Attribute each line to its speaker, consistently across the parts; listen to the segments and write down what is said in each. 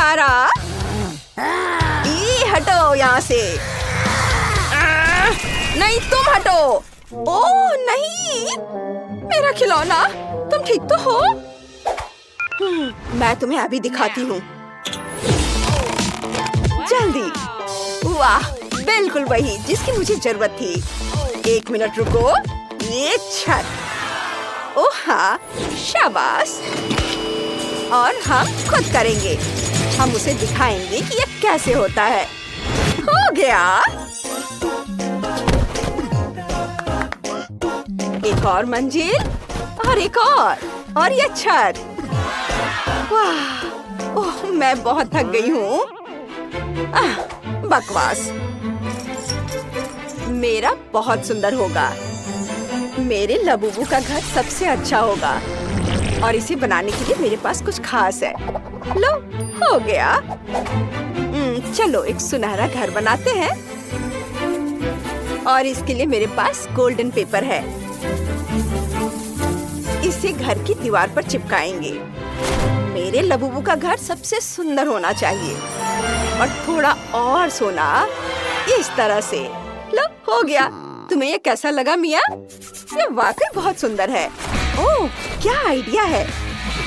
Speaker 1: तुम्हारा। हटो यहाँ से। नहीं, तुम हटो। ओह नहीं, मेरा खिलौना। तुम ठीक तो हो? मैं तुम्हें अभी दिखाती हूँ। जल्दी। वाह, बिल्कुल वही जिसकी मुझे जरूरत थी। 1 मिनट रुको। ये छत। ओह हाँ, शाबाश। और हम खुद करेंगे। हम उसे दिखाएंगे कि ये कैसे होता है। हो गया। एक और मंजिल और एक और ये छत। वाह, ओह मैं बहुत थक गई हूँ। बकवास। मेरा बहुत सुंदर होगा। मेरे लबूबू का घर सबसे अच्छा होगा और इसे बनाने के लिए मेरे पास कुछ खास है। लो, हो गया। चलो एक सुनहरा घर बनाते हैं और इसके लिए मेरे पास गोल्डन पेपर है। इसे घर की दीवार पर चिपकाएंगे। मेरे लबूबू का घर सबसे सुंदर होना चाहिए और थोड़ा और सोना इस तरह से। लो, हो गया। तुम्हें ये कैसा लगा मिया? ये वाकई बहुत सुंदर है। ओह, क्या आइडिया है।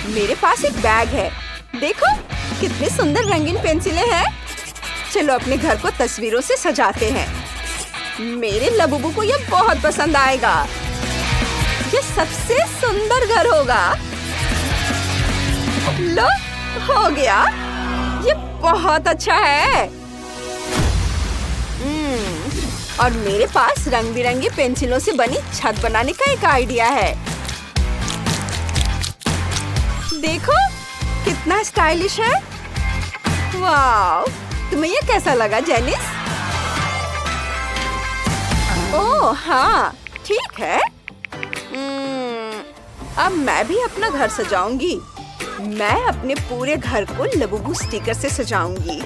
Speaker 1: मेरे पास एक बैग है। देखो कितने सुंदर रंगीन पेंसिलें हैं। चलो अपने घर को तस्वीरों से सजाते हैं। मेरे लबूबू को ये बहुत पसंद आएगा। ये सबसे सुंदर घर होगा। लो, हो गया। ये बहुत अच्छा है। और मेरे पास रंग बिरंगी पेंसिलों से बनी छत बनाने का एक आइडिया है। देखो कितना स्टाइलिश है। वाह, तुम्हें ये कैसा लगा जेनिस? ओह हाँ, ठीक है। अब मैं भी अपना घर सजाऊंगी। मैं अपने पूरे घर को लबूबू स्टिकर से सजाऊंगी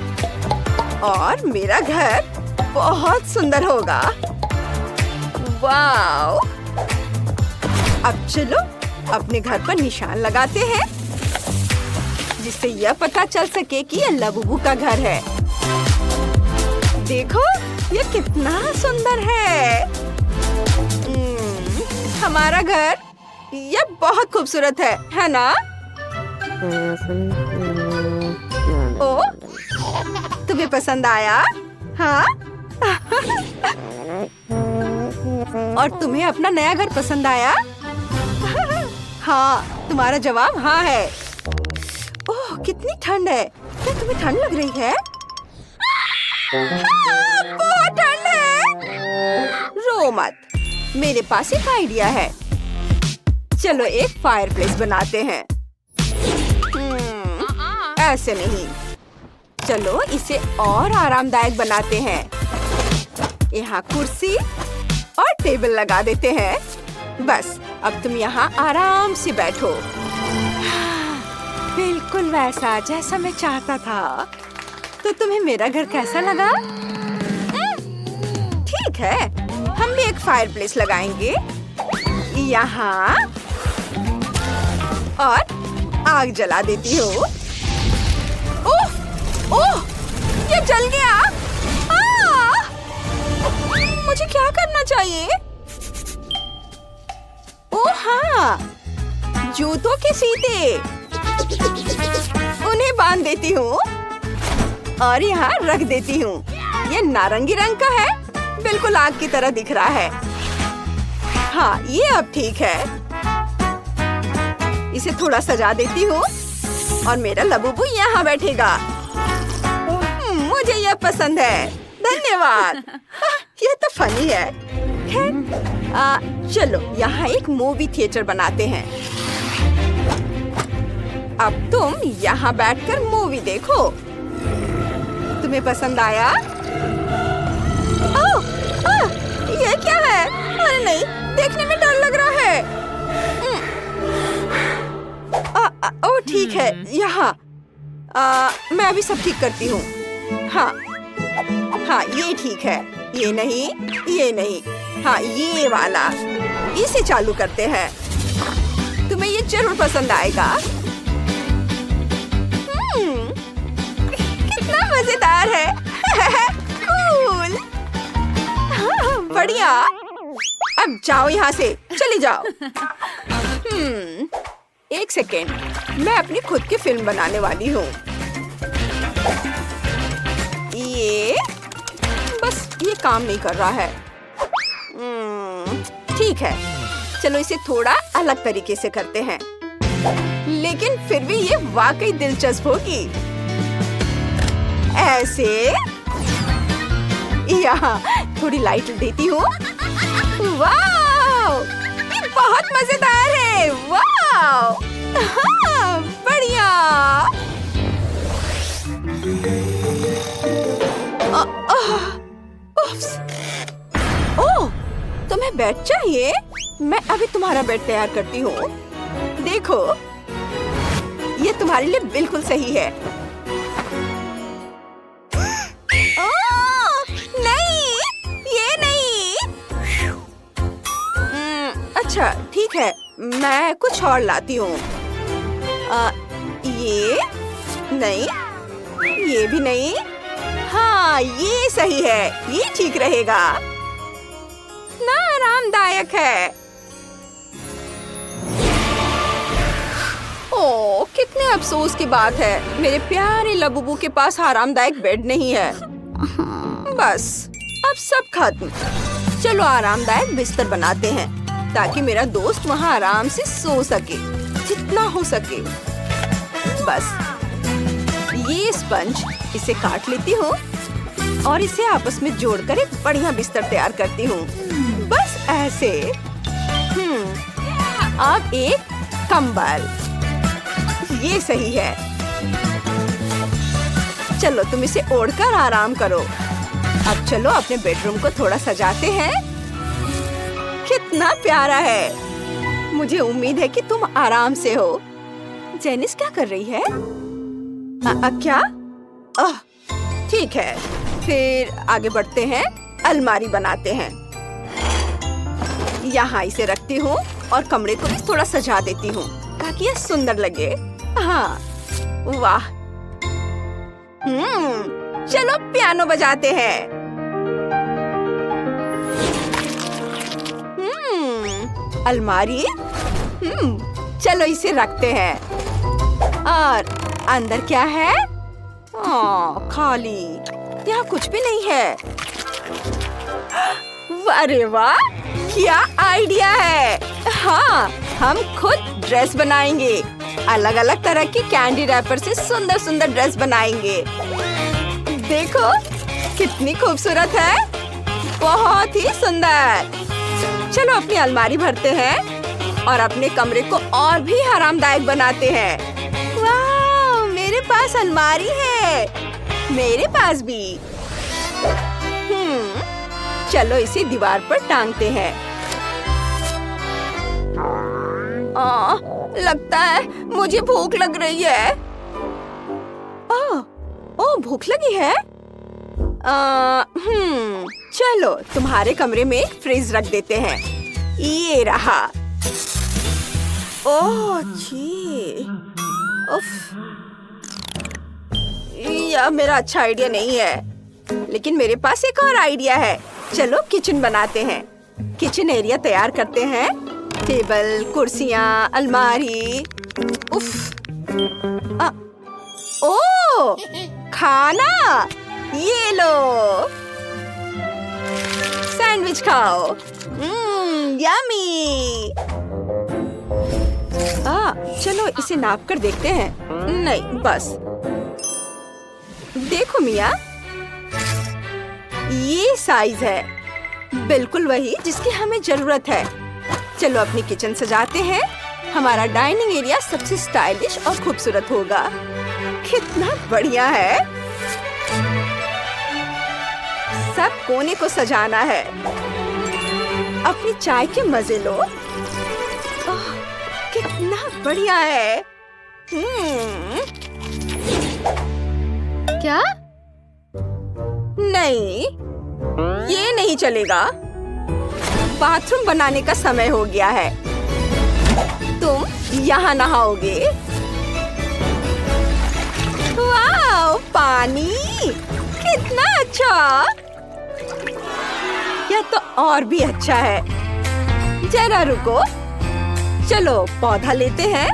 Speaker 1: और मेरा घर बहुत सुंदर होगा। वाव! अब चलो अपने घर पर निशान लगाते हैं जिससे यह पता चल सके कि यह लबूबू का घर है। देखो ये कितना सुंदर है। हमारा घर यह बहुत खूबसूरत है ना? ओ, तुम्हें पसंद आया? हाँ? और तुम्हें अपना नया घर पसंद आया? हाँ, तुम्हारा जवाब हाँ है। ओह, कितनी ठंड है। क्या तुम्हें ठंड लग रही है? हाँ, बहुत ठंड है। रो मत, मेरे पास एक आइडिया है। चलो एक फायरप्लेस बनाते हैं। ऐसे नहीं, चलो इसे और आरामदायक बनाते हैं। यहाँ कुर्सी और टेबल लगा देते हैं। बस अब तुम यहाँ आराम से बैठो। बिल्कुल वैसा जैसा मैं चाहता था। तो तुम्हें मेरा घर कैसा लगा? ठीक है, हम भी एक फायरप्लेस लगाएंगे यहाँ और आग जला देती हूँ। ओह, ओह, ये जल गया। मुझे क्या करना चाहिए? ओह हाँ, जूतों के फीते। उन्हें बांध देती हूँ और यहाँ रख देती हूँ। ये नारंगी रंग का है, बिल्कुल आग की तरह दिख रहा है। हाँ, ये अब ठीक है। इसे थोड़ा सजा देती हूँ और मेरा लबूबू यहाँ बैठेगा। मुझे यह पसंद है, धन्यवाद। यह तो फनी है। खैर, चलो यहाँ एक मूवी थिएटर बनाते हैं। अब तुम यहाँ बैठकर मूवी देखो। तुम्हें पसंद आया? ओह, ये क्या है? अरे नहीं, देखने में डर लग रहा है। ओह ठीक है, यहाँ। मैं अभी सब ठीक करती हूँ। हाँ, हाँ ये ठीक है। ये नहीं, ये नहीं। हाँ ये वाला। इसे चालू करते हैं। तुम्हें ये जरूर पसंद आएगा। तैयार है। कूल। हाँ, बढ़िया। अब जाओ यहाँ से, चली जाओ। एक सेकेंड, मैं अपनी खुद की फिल्म बनाने वाली हूँ। ये काम नहीं कर रहा है। ठीक है, चलो इसे थोड़ा अलग तरीके से करते हैं, लेकिन फिर भी ये वाकई दिलचस्प होगी। ऐसे यहाँ थोड़ी लाइट देती हूँ। वाह, ये बहुत मजेदार है। वाह, हाँ, बढ़िया। ओह, तुम्हें बेड चाहिए? मैं अभी तुम्हारा बेड तैयार करती हूँ। देखो, ये तुम्हारे लिए बिल्कुल सही है। नहीं, ये नहीं। अच्छा, ठीक है, मैं कुछ और लाती हूँ। ये नहीं, ये भी नहीं। हाँ, ये सही है, ये ठीक रहेगा ना, आरामदायक है। ओह, कितने अफसोस की बात है, मेरे प्यारे लबूबू के पास आरामदायक बेड नहीं है। बस, अब सब खत्म। चलो आरामदायक बिस्तर बनाते हैं, ताकि मेरा दोस्त वहाँ आराम से सो सके, जितना हो सके। बस, ये स्पंज, इसे काट लेती हूँ और इसे आपस में जोड़कर एक बढ़िया बिस्तर तैयार करती हूँ। बस ऐसे। अब एक कंबल, ये सही है। चलो तुम इसे ओढ़कर आराम करो। अब चलो अपने बेडरूम को थोड़ा सजाते हैं। कितना प्यारा है। मुझे उम्मीद है कि तुम आराम से हो। जेनिस क्या कर रही है? क्या? ठीक है, फिर आगे बढ़ते हैं। अलमारी बनाते हैं। यहाँ इसे रखती हूँ और कमरे को भी थोड़ा सजा देती हूँ, ताकि यह सुंदर लगे। हाँ, वाह। चलो पियानो बजाते हैं। अलमारी। चलो इसे रखते हैं। और अंदर क्या है? खाली, यहाँ कुछ भी नहीं है। अरे वाह, क्या आइडिया है। हाँ, हम खुद ड्रेस बनाएंगे। अलग अलग तरह की कैंडी रैपर से सुंदर सुंदर ड्रेस बनाएंगे। देखो कितनी खूबसूरत है, बहुत ही सुंदर। चलो अपनी अलमारी भरते हैं और अपने कमरे को और भी आरामदायक बनाते हैं। वाह, मेरे पास अलमारी है। मेरे पास भी। चलो इसे दीवार पर टांगते हैं। लगता है मुझे भूख लग रही है। ओह, भूख लगी है? चलो तुम्हारे कमरे में एक फ्रिज रख देते हैं। ये रहा। ओह जी, उफ, यह मेरा अच्छा आइडिया नहीं है, लेकिन मेरे पास एक और आइडिया है। चलो किचन बनाते हैं। किचन एरिया तैयार करते हैं। टेबल, कुर्सियाँ, अलमारी। उफ, ओह, खाना। ये लो, सैंडविच खाओ। यम्मी। चलो इसे नाप कर देखते हैं। नहीं, बस देखो मिया, ये साइज है, बिल्कुल वही जिसकी हमें जरूरत है। चलो अपनी किचन सजाते हैं। हमारा डाइनिंग एरिया सबसे स्टाइलिश और खूबसूरत होगा। कितना बढ़िया है। सब कोने को सजाना है। अपनी चाय के मजे लो। कितना बढ़िया है। क्या? नहीं, ये नहीं चलेगा। बाथरूम बनाने का समय हो गया है। तुम यहाँ नहाओगे। वाह, पानी। कितना अच्छा! यह तो और भी अच्छा है। जरा रुको, चलो पौधा लेते हैं,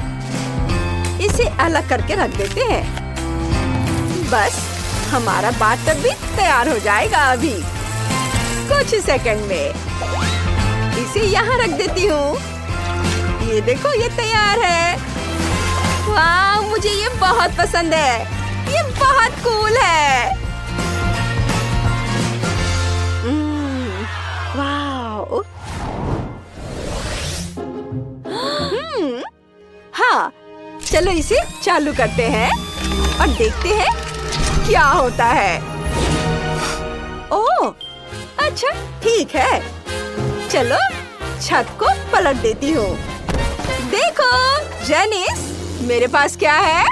Speaker 1: इसे अलग करके रख देते हैं। बस हमारा बाथटब भी तैयार हो जाएगा अभी कुछ सेकंड में। इसे यहाँ रख देती हूँ। ये देखो, ये तैयार है। वाह, मुझे ये बहुत पसंद है। ये बहुत कूल है। वाह। हाँ, चलो इसे चालू करते हैं और देखते हैं क्या होता है। ओह, अच्छा ठीक है। चलो छत को पलट देती हूँ। देखो जेनिस, मेरे पास क्या है?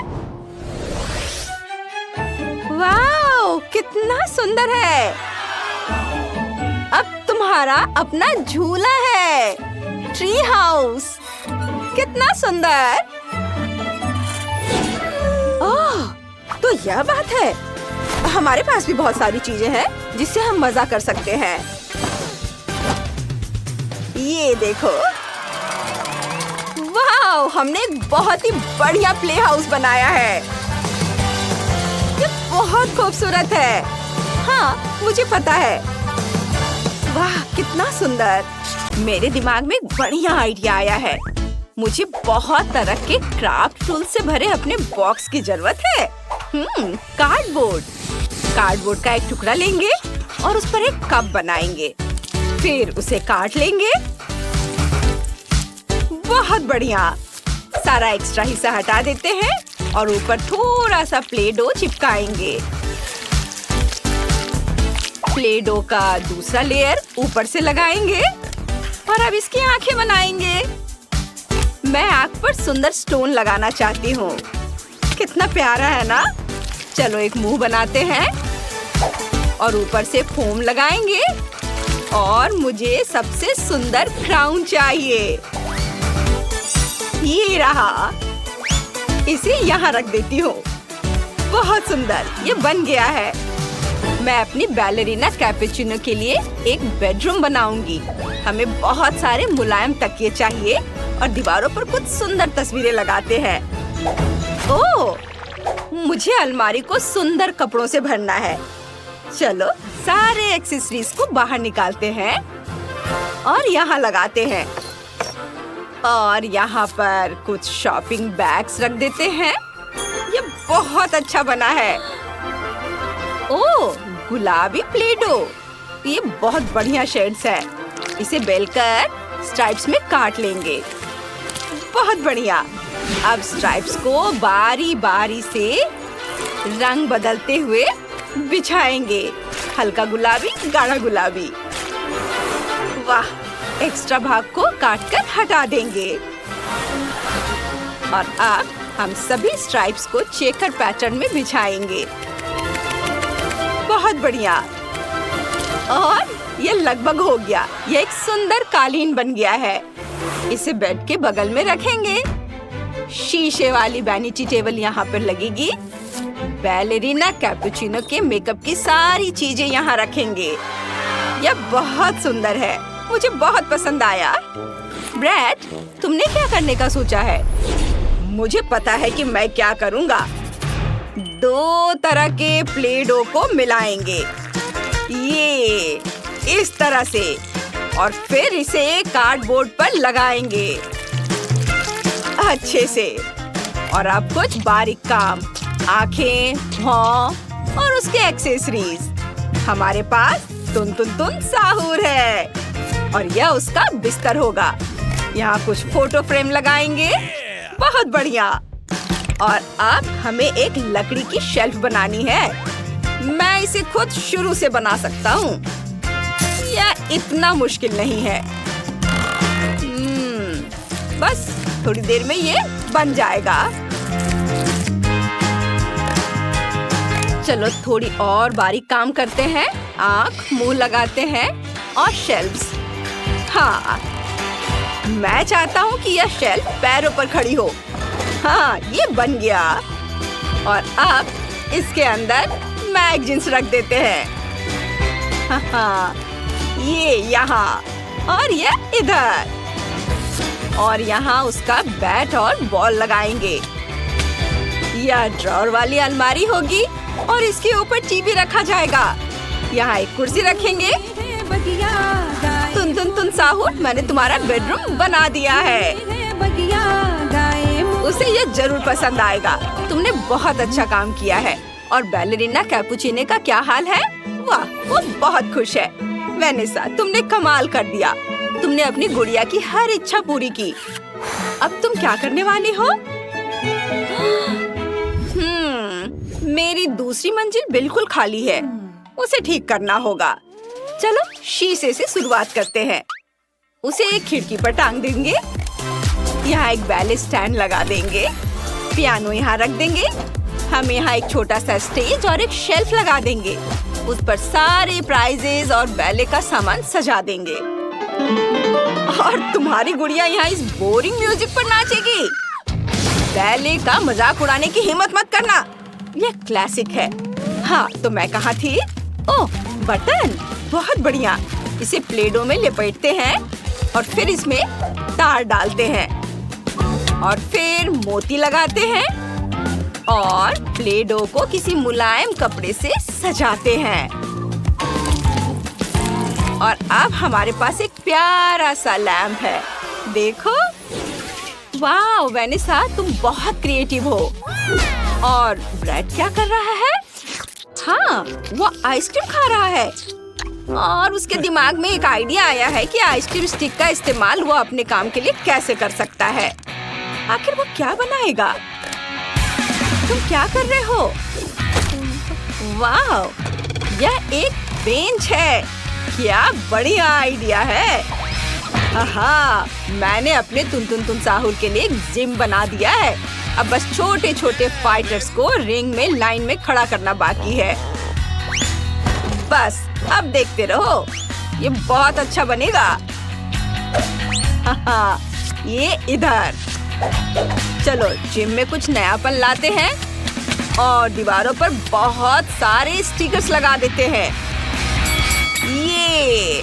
Speaker 1: वाह, कितना सुंदर है। अब तुम्हारा अपना झूला है। ट्री हाउस, कितना सुंदर। ओह, तो यह बात है। हमारे पास भी बहुत सारी चीजें हैं जिससे हम मजा कर सकते हैं। ये देखो, वाह, हमने एक बहुत ही बढ़िया प्ले हाउस बनाया है। ये बहुत खूबसूरत है। हाँ, मुझे पता है। वाह, कितना सुंदर। मेरे दिमाग में एक बढ़िया आइडिया आया है। मुझे बहुत तरह के क्राफ्ट टूल से भरे अपने बॉक्स की जरूरत है। कार्डबोर्ड का एक टुकड़ा लेंगे और उस पर एक कप बनाएंगे। फिर उसे काट लेंगे। बहुत बढ़िया। सारा एक्स्ट्रा हिस्सा हटा देते हैं और ऊपर थोड़ा सा प्ले डो चिपकाएंगे। प्ले डो का दूसरा लेयर ऊपर से लगाएंगे और अब इसकी आंखें बनाएंगे। मैं आंख पर सुंदर स्टोन लगाना चाहती हूँ। कितना प्यारा है ना? चलो एक मुंह बनाते हैं और ऊपर से फोम लगाएंगे और मुझे सबसे सुंदर क्राउन चाहिए। ये रहा। इसे यहाँ रख देती हूँ। बहुत सुंदर, ये बन गया है। मैं अपनी बैलेरिना कैपुचिनो के लिए एक बेडरूम बनाऊंगी। हमें बहुत सारे मुलायम तकिए चाहिए और दीवारों पर कुछ सुंदर तस्वीरें लगाते हैं। ओह, मुझे अलमारी को सुंदर कपड़ों से भरना है। चलो सारे एक्सेसरीज को बाहर निकालते हैं और यहाँ लगाते हैं। और यहाँ पर कुछ शॉपिंग बैग्स रख देते हैं। ये बहुत अच्छा बना है। ओह, गुलाबी प्ले डो। ये बहुत बढ़िया शेड्स है। इसे बेलकर स्ट्राइप्स में काट लेंगे। बहुत बढ़िया। अब स्ट्राइप्स को बारी बारी से रंग बदलते हुए बिछाएंगे। हल्का गुलाबी, गाढ़ा गुलाबी। वाह, एक्स्ट्रा भाग को काटकर हटा देंगे। और अब हम सभी स्ट्राइप्स को चेकर पैटर्न में बिछाएंगे। बहुत बढ़िया। और ये लगभग हो गया। ये एक सुंदर कालीन बन गया है। इसे बेड के बगल में रखेंगे। शीशे वाली वैनिटी टेबल यहाँ पर लगेगी। बैलेरिना कैपुचिनो के मेकअप की सारी चीजें यहाँ रखेंगे। यह बहुत सुंदर है। मुझे बहुत पसंद आया। ब्रैड, तुमने क्या करने का सोचा है? मुझे पता है कि मैं क्या करूँगा। दो तरह के प्ले डो को मिलाएंगे। ये इस तरह से और फिर इसे कार्डबोर्ड पर लगाएंगे अच्छे से। और अब कुछ बारीक काम, आंखें, भौं और उसके एक्सेसरीज। हमारे पास तुन तुन तुन साहूर है और यह उसका बिस्तर होगा। यहाँ कुछ फोटो फ्रेम लगाएंगे। बहुत बढ़िया। और अब हमें एक लकड़ी की शेल्फ बनानी है। मैं इसे खुद शुरू से बना सकता हूँ। यह इतना मुश्किल नहीं है। बस थोड़ी देर में ये बन जाएगा। चलो थोड़ी और बारीक काम करते हैं। आँख, मुंह लगाते हैं और शेल्फ्स। हाँ, मैं चाहता हूँ कि यह शेल्फ पैरों पर खड़ी हो। हाँ, ये बन गया। और अब इसके अंदर स्मैक जींस रख देते हैं। हाँ, ये यहाँ और ये इधर, और यहाँ उसका बैट और बॉल लगाएंगे। यह ड्रॉअर वाली अलमारी होगी और इसके ऊपर टीवी रखा जाएगा। यहाँ एक कुर्सी रखेंगे। तुन साहूर, मैंने तुम्हारा बेडरूम बना दिया है। उसे ये जरूर पसंद आएगा। तुमने बहुत अच्छा काम किया है। और बैलेरिना कैपुचिनो का क्या हाल है? वाह, वो बहुत खुश है। वेनेसा, तुमने कमाल कर दिया। तुमने अपनी गुड़िया की हर इच्छा पूरी की। अब तुम क्या करने वाली हो? मेरी दूसरी मंजिल बिल्कुल खाली है। उसे ठीक करना होगा। चलो शीशे से शुरुआत करते हैं। उसे एक खिड़की पर टांग देंगे। यहाँ एक बैले स्टैंड लगा देंगे। पियानो यहाँ रख देंगे। हम यहाँ एक छोटा सा स्टेज और एक शेल्फ लगा देंगे। उस पर सारे प्राइजेस और बैले का सामान सजा देंगे। और तुम्हारी गुड़िया यहाँ इस बोरिंग म्यूजिक पर नाचेगी। बैले का मजाक उड़ाने की हिम्मत मत करना। यह क्लासिक है। हाँ, तो मैं कहाँ थी? ओह, बटन, बहुत बढ़िया। इसे प्लेडो में लपेटते हैं और फिर इसमें तार डालते हैं और फिर मोती लगाते हैं और प्लेडो को किसी मुलायम कपड़े से सजाते हैं। और अब हमारे पास एक प्यारा सा लैंप है। देखो, वाह वेनेसा, तुम बहुत क्रिएटिव हो। और ब्रेड क्या कर रहा है? हाँ, वो आइसक्रीम खा रहा है। और उसके दिमाग में एक आइडिया आया है कि आइसक्रीम स्टिक का इस्तेमाल वो अपने काम के लिए कैसे कर सकता है। आखिर वो क्या बनाएगा? तुम क्या कर रहे हो? वाह, यह एक बेंच है। क्या बढ़िया आइडिया है। हाँ, मैंने अपने तुन साहूर के लिए एक जिम बना दिया है। अब बस छोटे छोटे फाइटर्स को रिंग में लाइन में खड़ा करना बाकी है। बस अब देखते रहो, ये बहुत अच्छा बनेगा। हाँ, ये इधर। चलो जिम में कुछ नयापन लाते हैं और दीवारों पर बहुत सारे स्टिकर्स लगा देते हैं। ये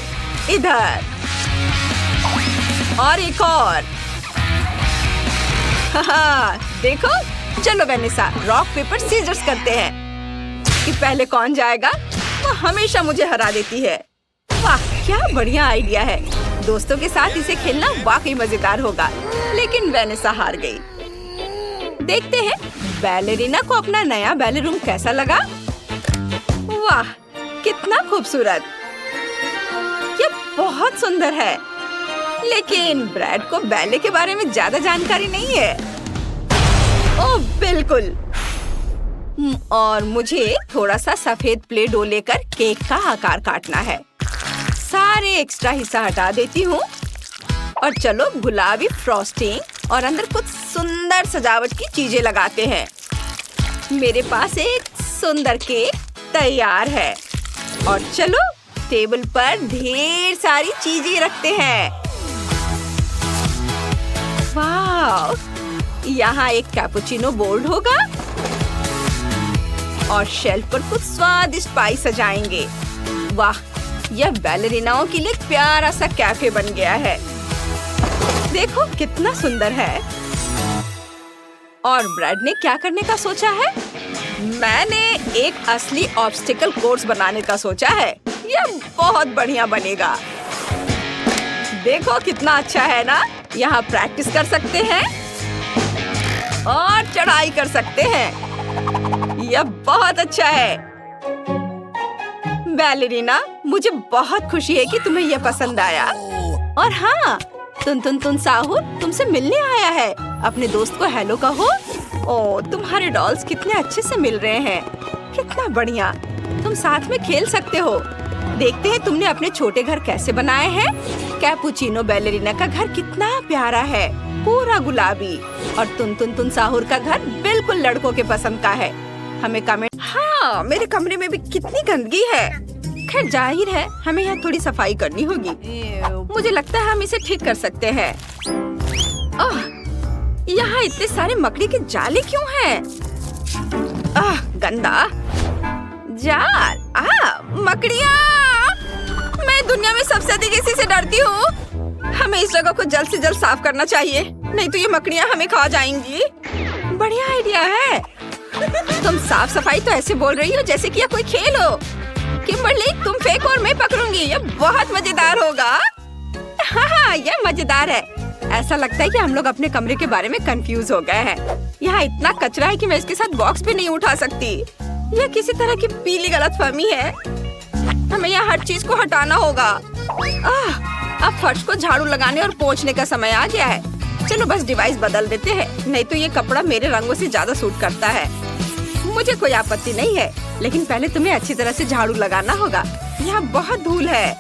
Speaker 1: इधर और एक और। हाँ, देखो। चलो वेनेसा, रॉक पेपर सीजर्स करते हैं कि पहले कौन जाएगा। वो हमेशा मुझे हरा देती है। वाह, क्या बढ़िया आइडिया है। दोस्तों के साथ इसे खेलना वाकई मजेदार होगा। लेकिन वेनेसा हार गई। देखते हैं बैलेरिना को अपना नया बैले रूम कैसा लगा। वाह, कितना खूबसूरत। ये बहुत सुंदर है। लेकिन ब्रैड को बैले के बारे में ज्यादा जानकारी नहीं है। ओह बिल्कुल। और मुझे थोड़ा सा सफेद प्ले डो लेकर केक का आकार काटना है। सारे एक्स्ट्रा हिस्सा हटा देती हूँ और चलो गुलाबी फ्रॉस्टिंग और अंदर कुछ सुंदर सजावट की चीजें लगाते हैं। मेरे पास एक सुंदर केक तैयार है। और चलो टेबल पर ढेर सारी चीजें रखते हैं। वाह, यहाँ एक कैपुचिनो बोर्ड होगा और शेल्फ पर कुछ स्वादिष्ट पाई सजाएंगे। वाह, यह बैलेरिनाओं के लिए प्यारा सा कैफे बन गया है। देखो कितना सुंदर है। और ब्रैड ने क्या करने का सोचा है? मैंने एक असली ऑब्स्टिकल कोर्स बनाने का सोचा है। यह बहुत बढ़िया बनेगा। देखो कितना अच्छा है ना। यहाँ प्रैक्टिस कर सकते हैं और चढ़ाई कर सकते हैं। यह बहुत अच्छा है। बैलेरिना, मुझे बहुत खुशी है कि तुम्हें यह पसंद आया। और हाँ, तुन साहूर तुमसे मिलने आया है। अपने दोस्त को हेलो कहो। ओह, तुम्हारे डॉल्स कितने अच्छे से मिल रहे हैं। कितना बढ़िया। तुम साथ में खेल सकते हो। देखते हैं तुमने अपने छोटे घर कैसे बनाए हैं। कैपुचिनो बैलेरिना का घर कितना प्यारा है, पूरा गुलाबी। और तुन साहूर का घर बिल्कुल लड़कों के पसंद का है। हमें कमेंट। हाँ, मेरे कमरे में भी कितनी गंदगी है। खैर जाहिर है हमें यहाँ थोड़ी सफाई करनी होगी। मुझे लगता है हम इसे ठीक कर सकते हैं। ओह, यहाँ इतने सारे मकड़ी के जाले क्यों हैं? गंदा। जाल, मकड़ियाँ। मैं दुनिया में सबसे अधिक इसी से डरती हूँ। हमें इस जगह को जल्द से जल्द साफ करना चाहिए, नहीं तो ये मकड़ियाँ हमें खा जाएंगी। बढ़िया आइडिया है। तुम साफ सफाई तो ऐसे बोल रही हो जैसे कि यह कोई खेल हो। किम्बरली, तुम फेंको और मैं पकड़ूंगी। ये बहुत मजेदार होगा। हाँ, यह मजेदार है। ऐसा लगता है कि हम लोग अपने कमरे के बारे में कंफ्यूज हो गए हैं। यहाँ इतना कचरा है कि मैं इसके साथ बॉक्स भी नहीं उठा सकती। यह किसी तरह की पीली गलतफहमी है। हमें यहाँ हर चीज को हटाना होगा। अब फर्श को झाड़ू लगाने और पोंछने का समय आ गया है। चलो बस डिवाइस बदल देते हैं, नहीं तो ये कपड़ा मेरे रंगों से ज्यादा सूट करता है। मुझे कोई आपत्ति नहीं है, लेकिन पहले तुम्हें अच्छी तरह से झाड़ू लगाना होगा। यहाँ बहुत धूल है।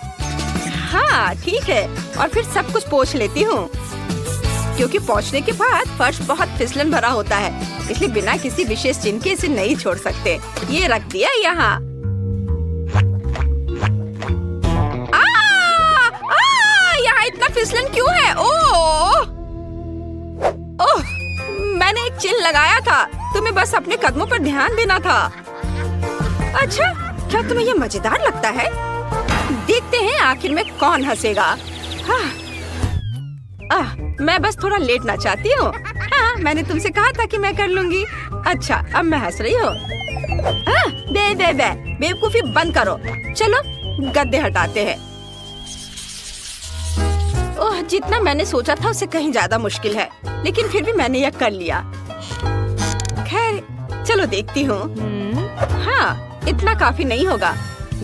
Speaker 1: हाँ ठीक है, और फिर सब कुछ पोंछ लेती हूँ, क्योंकि पोंछने के बाद फर्श बहुत फिसलन भरा होता है, इसलिए बिना किसी विशेष चिन्ह के इसे नहीं छोड़ सकते। ये रख दिया यहाँ। यहाँ इतना फिसलन क्यों है? ओह, मैंने एक चिन्ह लगाया था। तुम्हें बस अपने कदमों पर ध्यान देना था। अच्छा, क्या तुम्हें ये मजेदार लगता है? देखते हैं आखिर में कौन हंसेगा। मैं बस थोड़ा लेटना चाहती हूँ। हाँ, मैंने तुमसे कहा था कि मैं कर लूंगी। अच्छा, अब मैं हंस रही हूँ। बेवकूफी बंद करो। चलो गद्दे हटाते हैं। ओह, जितना मैंने सोचा था उससे कहीं ज्यादा मुश्किल है, लेकिन फिर भी मैंने यह कर लिया। खैर, चलो देखती हूँ। हाँ, इतना काफी नहीं होगा।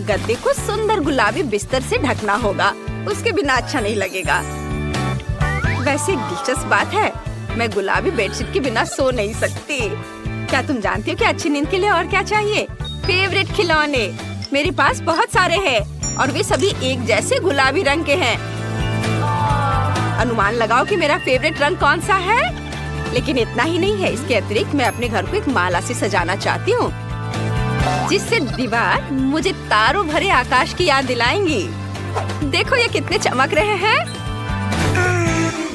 Speaker 1: गद्दे को सुंदर गुलाबी बिस्तर से ढकना होगा, उसके बिना अच्छा नहीं लगेगा। वैसे एक दिलचस्प बात है, मैं गुलाबी बेडशीट के बिना सो नहीं सकती। क्या तुम जानती हो कि अच्छी नींद के लिए और क्या चाहिए? फेवरेट खिलौने। मेरे पास बहुत सारे हैं और वे सभी एक जैसे गुलाबी रंग के हैं। अनुमान लगाओ कि मेरा फेवरेट रंग कौन सा है। लेकिन इतना ही नहीं है, इसके अतिरिक्त मैं अपने घर को एक माला से सजाना चाहती हूँ, जिससे दीवार मुझे तारों भरे आकाश की याद दिलाएंगी। देखो ये कितने चमक रहे हैं।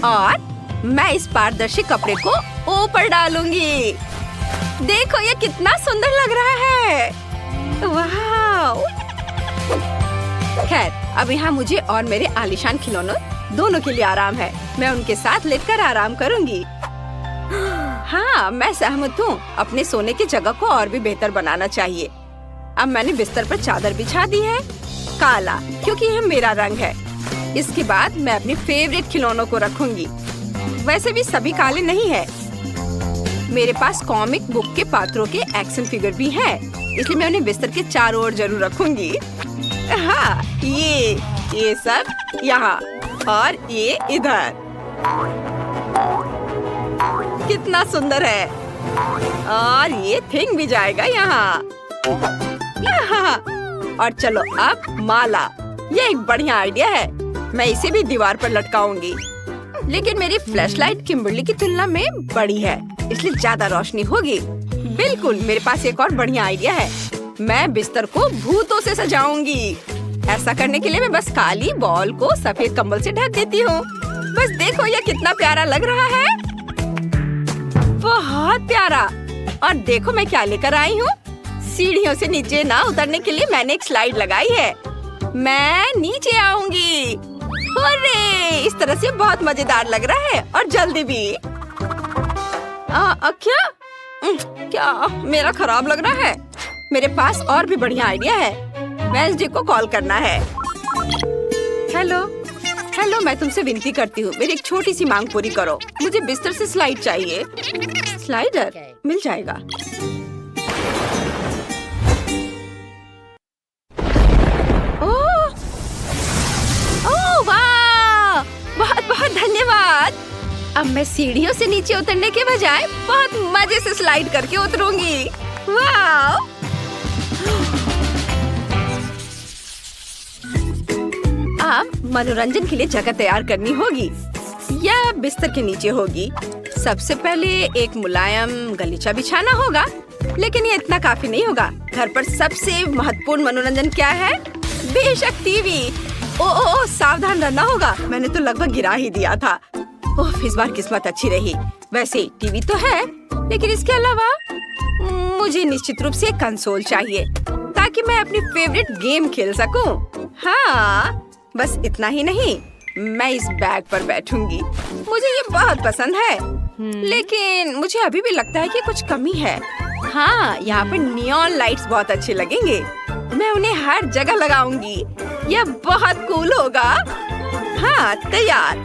Speaker 1: और मैं इस पारदर्शी कपड़े को ऊपर डालूंगी। देखो ये कितना सुंदर लग रहा है। वाह! खैर, अब यहाँ मुझे और मेरे आलीशान खिलौनों दोनों के लिए आराम है। मैं उनके साथ लेटकर आराम करूंगी। हाँ, मैं सहमत हूँ। अपने सोने की जगह को और भी बेहतर बनाना चाहिए। अब मैंने बिस्तर पर चादर बिछा दी है, काला, क्योंकि यह मेरा रंग है। इसके बाद मैं अपने फेवरेट खिलौनों को रखूंगी। वैसे भी सभी काले नहीं है। मेरे पास कॉमिक बुक के पात्रों के एक्शन फिगर भी हैं, इसलिए मैं उन्हें बिस्तर के चारों ओर जरूर रखूंगी। हाँ, ये सब यहाँ और ये इधर। कितना सुंदर है। और ये थिंग भी जाएगा यहाँ। और चलो अब माला। ये एक बढ़िया आइडिया है। मैं इसे भी दीवार पर लटकाऊंगी। लेकिन मेरी फ्लैशलाइट किम्बरली की तुलना में बड़ी है, इसलिए ज्यादा रोशनी होगी। बिल्कुल, मेरे पास एक और बढ़िया आइडिया है। मैं बिस्तर को भूतों से सजाऊंगी। ऐसा करने के लिए मैं बस काली बॉल को सफेद कंबल से ढक देती हूँ। बस देखो ये कितना प्यारा लग रहा है। बहुत प्यारा। और देखो मैं क्या लेकर आई हूँ। सीढ़ियों से नीचे ना उतरने के लिए मैंने एक स्लाइड लगाई है। मैं नीचे आऊंगी। अरे, इस तरह से बहुत मजेदार लग रहा है और जल्दी भी। क्या मेरा खराब लग रहा है? मेरे पास और भी बढ़िया आइडिया है। वेंसडे को कॉल करना है। हेलो, मैं तुमसे विनती करती हूँ, मेरी एक छोटी सी मांग पूरी करो। मुझे बिस्तर से स्लाइड चाहिए। स्लाइडर मिल जाएगा। ओह वाह! बहुत बहुत धन्यवाद। अब मैं सीढ़ियों से नीचे उतरने के बजाय बहुत मजे से स्लाइड करके उतरूंगी। वाह! अब मनोरंजन के लिए जगह तैयार करनी होगी। यह बिस्तर के नीचे होगी। सबसे पहले एक मुलायम गलीचा बिछाना होगा, लेकिन ये इतना काफी नहीं होगा। घर पर सबसे महत्वपूर्ण मनोरंजन क्या है? बेशक टीवी। ओह, सावधान रहना होगा। मैंने तो लगभग गिरा ही दिया था। ओह, इस बार किस्मत अच्छी रही। वैसे टीवी तो है, लेकिन इसके अलावा मुझे निश्चित रूप से एक कंसोल चाहिए, ताकि कि मैं अपनी फेवरेट गेम खेल सकूं। हाँ, बस इतना ही नहीं, मैं इस बैग पर बैठूंगी। मुझे ये बहुत पसंद है, लेकिन मुझे अभी भी लगता है कि कुछ कमी है। हाँ, यहाँ पर नियॉन लाइट्स बहुत अच्छे लगेंगे। मैं उन्हें हर जगह लगाऊंगी। यह बहुत कूल होगा। हाँ, तैयार।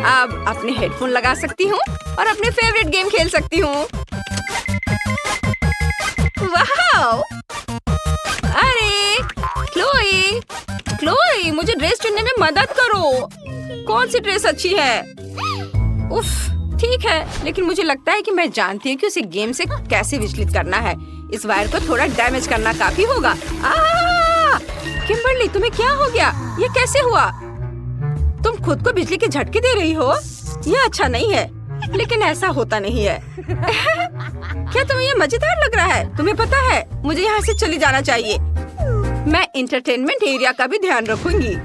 Speaker 1: अब अपने हेडफोन लगा सकती हूँ और अपने फेवरेट गेम खेल सकती हूँ। वाह! अरे, क्लोई, मुझे ड्रेस चुनने में मदद करो। कौन सी ड्रेस अच्छी है? उफ, ठीक है, लेकिन मुझे लगता है कि मैं जानती हूँ कि उसे गेम से कैसे विचलित करना है। इस वायर को थोड़ा डैमेज करना काफी होगा। किम्बरली, तुम्हें क्या हो गया? ये कैसे हुआ? तुम खुद को बिजली के झटके दे रही हो? ये अच्छा नहीं है, लेकिन ऐसा होता नहीं है। क्या तुम्हें ये मजेदार लग रहा है? तुम्हें पता है, मुझे यहाँ से चली जाना चाहिए। मैं एंटरटेनमेंट एरिया का भी ध्यान रखूंगी।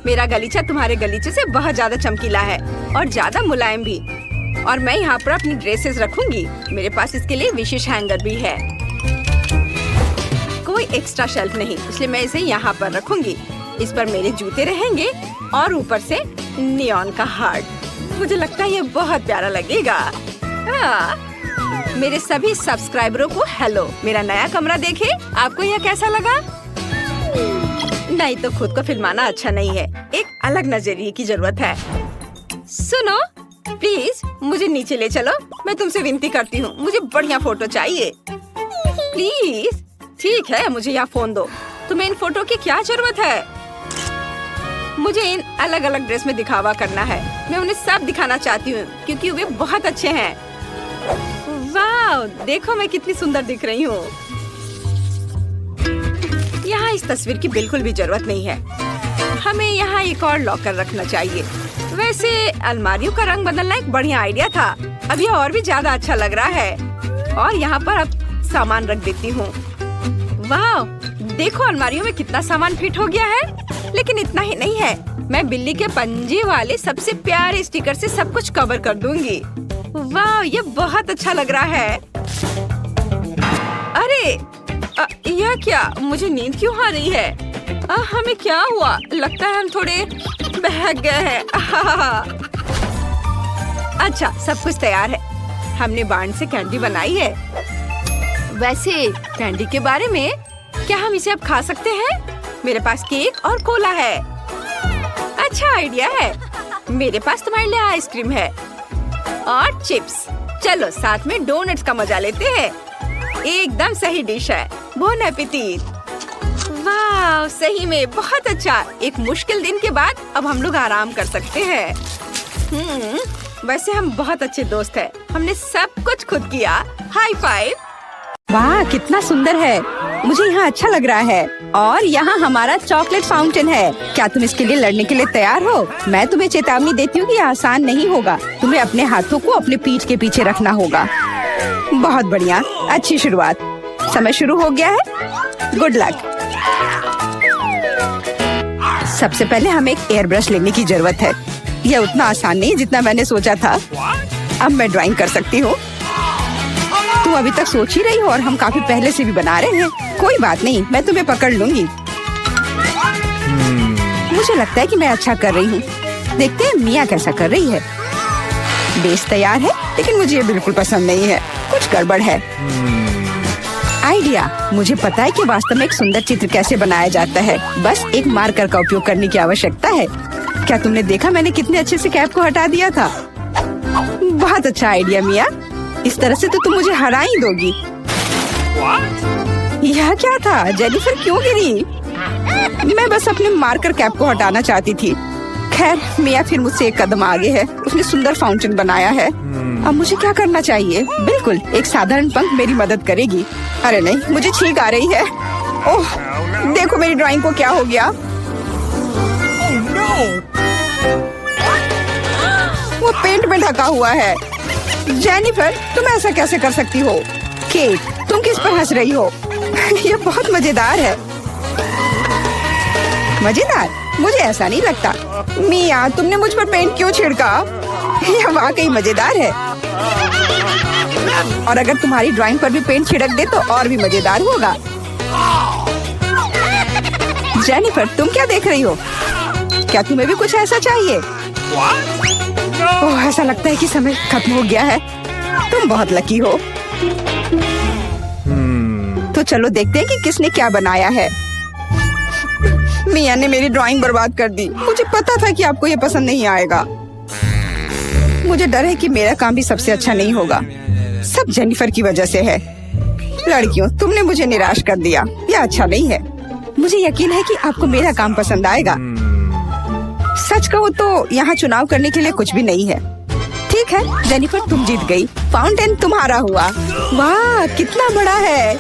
Speaker 1: मेरा गलीचा तुम्हारे गलीचे से बहुत ज्यादा चमकीला है और ज्यादा मुलायम भी। और मैं यहाँ पर अपनी ड्रेसेस रखूंगी। मेरे पास इसके लिए विशेष हैंगर भी है। कोई एक्स्ट्रा शेल्फ नहीं, इसलिए मैं इसे यहाँ पर रखूंगी। इस पर मेरे जूते रहेंगे और ऊपर से नियॉन का हार्ट। मुझे लगता है ये बहुत प्यारा लगेगा। मेरे सभी सब्सक्राइबरों को हेलो। मेरा नया कमरा देखे, आपको यह कैसा लगा? नहीं तो खुद को फिल्माना अच्छा नहीं है। एक अलग नजरिए की जरूरत है। सुनो, प्लीज मुझे नीचे ले चलो। मैं तुमसे विनती करती हूँ, मुझे बढ़िया फोटो चाहिए। प्लीज। ठीक है, मुझे यहाँ फोन दो। तुम्हें इन फोटो की क्या जरूरत है? मुझे इन अलग अलग ड्रेस में दिखावा करना है। मैं उन्हें सब दिखाना चाहती हूँ क्योंकि वे बहुत अच्छे हैं। वाह, देखो मैं कितनी सुंदर दिख रही हूँ। यहाँ इस तस्वीर की बिल्कुल भी जरूरत नहीं है। हमें यहाँ एक और लॉकर रखना चाहिए। वैसे अलमारियों का रंग बदलना एक बढ़िया आइडिया था। अब यह और भी ज्यादा अच्छा लग रहा है। और यहाँ पर अब सामान रख देती हूँ। वाह, देखो अलमारियों में कितना सामान फिट हो गया है। लेकिन इतना ही नहीं है, मैं बिल्ली के पंजे वाले सबसे प्यारे स्टिकर से सब कुछ कवर कर दूंगी। वाह, ये बहुत अच्छा लग रहा है। अरे यह क्या? मुझे नींद क्यों आ रही है? हमें क्या हुआ? लगता है हम थोड़े बहक गए हैं। अच्छा, सब कुछ तैयार है। हमने बांड से कैंडी बनाई है। वैसे कैंडी के बारे में, क्या हम इसे अब खा सकते हैं? मेरे पास केक और कोला है। अच्छा आइडिया है। मेरे पास तुम्हारे लिए आइसक्रीम है और चिप्स। चलो साथ में डोनट्स का मजा लेते हैं। एकदम सही डिश है। Bone appétit. वाह, सही में बहुत अच्छा। एक मुश्किल दिन के बाद अब हम लोग आराम कर सकते हैं। वैसे हम बहुत अच्छे दोस्त हैं। हमने सब कुछ खुद किया। High five. वाह, कितना सुंदर है। मुझे यहाँ अच्छा लग रहा है। और यहाँ हमारा चॉकलेट फाउंटेन है। क्या तुम इसके लिए लड़ने के लिए तैयार हो? मैं तुम्हें चेतावनी देती हूँ कि यह आसान नहीं होगा। तुम्हें अपने हाथों को अपने पीठ के पीछे रखना होगा। बहुत बढ़िया, अच्छी शुरुआत। समय शुरू हो गया है। Good luck. सबसे पहले हमें एक एयर ब्रश लेने की जरूरत है। यह उतना आसान नहीं जितना मैंने सोचा था। अब मैं ड्राइंग कर सकती हूँ। तुम अभी तक सोच ही रही हो और हम काफी पहले से भी बना रहे हैं। कोई बात नहीं, मैं तुम्हें पकड़ लूंगी। मुझे लगता है कि मैं अच्छा कर रही हूँ। देखते हैं मिया कैसा कर रही है। बेस तैयार है, लेकिन मुझे ये बिल्कुल पसंद नहीं है। कुछ गड़बड़ है। आइडिया। मुझे पता है कि वास्तव में एक सुंदर चित्र कैसे बनाया जाता है। बस एक मार्कर का उपयोग करने की आवश्यकता है। क्या तुमने देखा मैंने कितने अच्छे से कैप को हटा दिया था? बहुत अच्छा आइडिया मिया। इस तरह से तो तुम मुझे हरा ही दोगी। यह क्या था? जेनिफर क्यों गिरी? मैं बस अपने मार्कर कैप को हटाना चाहती थी। खैर, मिया फिर मुझसे एक कदम आगे है। उसने सुंदर फाउंटेन बनाया है। अब मुझे क्या करना चाहिए? बिल्कुल, एक साधारण पंख मेरी मदद करेगी। अरे नहीं, मुझे छींक आ रही है। ओह, देखो मेरी ड्राइंग को क्या हो गया। वो पेंट में ढका हुआ है। जेनिफर, तुम ऐसा कैसे कर सकती हो? केट, तुम किस पर हंस रही हो? ये बहुत मजेदार है। मजेदार? मुझे ऐसा नहीं लगता। मिया, तुमने मुझ पर पेंट क्यों छिड़का? यह वाकई मजेदार है। और अगर तुम्हारी ड्राइंग पर भी पेंट छिड़क दे तो और भी मजेदार होगा। जेनिफर, तुम क्या देख रही हो? क्या तुम्हें भी कुछ ऐसा चाहिए? ओह, ऐसा लगता है कि समय खत्म हो गया है। तुम बहुत लकी हो। तो चलो देखते हैं कि किसने क्या बनाया है। मिया ने मेरी ड्राइंग बर्बाद कर दी। मुझे पता था कि आपको ये पसंद नहीं आएगा। मुझे डर है कि मेरा काम भी सबसे अच्छा नहीं होगा। सब जेनिफर की वजह से है। लड़कियों, तुमने मुझे निराश कर दिया। यह अच्छा नहीं है। मुझे यकीन है कि आपको मेरा काम पसंद आएगा। सच कहो तो यहाँ चुनाव करने के लिए कुछ भी नहीं है। ठीक है जेनिफर, तुम जीत गई। फाउंटेन तुम्हारा हुआ। वाह, कितना बड़ा है।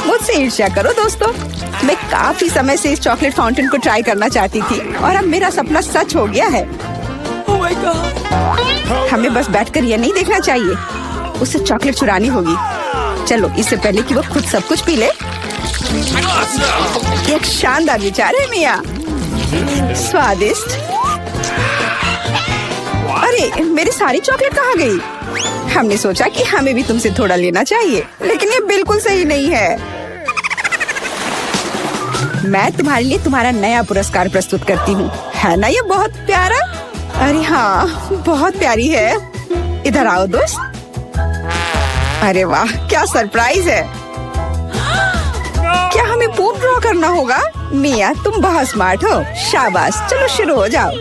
Speaker 1: मुझसे ईर्ष्या करो दोस्तों। मैं काफी समय से इस चॉकलेट फाउंटेन को ट्राई करना चाहती थी और अब मेरा सपना सच हो गया है।
Speaker 2: Oh my God!
Speaker 1: हमें बस बैठकर ये नहीं देखना चाहिए, उसे चॉकलेट चुरानी होगी। चलो, इससे पहले कि वो खुद सब कुछ पी ले। एक शानदार विचार है मिया। स्वादिष्ट। अरे, मेरी सारी चॉकलेट कहाँ गई? हमने सोचा कि हमें भी तुमसे थोड़ा लेना चाहिए, लेकिन ये बिल्कुल सही नहीं है। मैं तुम्हारे लिए तुम्हारा नया पुरस्कार प्रस्तुत करती हूँ। है ना ये बहुत प्यारा? अरे हाँ, बहुत प्यारी है। इधर आओ दोस्त। अरे वाह, क्या सरप्राइज है। क्या हमें पूर्ण ड्रॉ करना होगा? मिया, तुम बहुत स्मार्ट हो। शाबाश, चलो शुरू हो जाओ।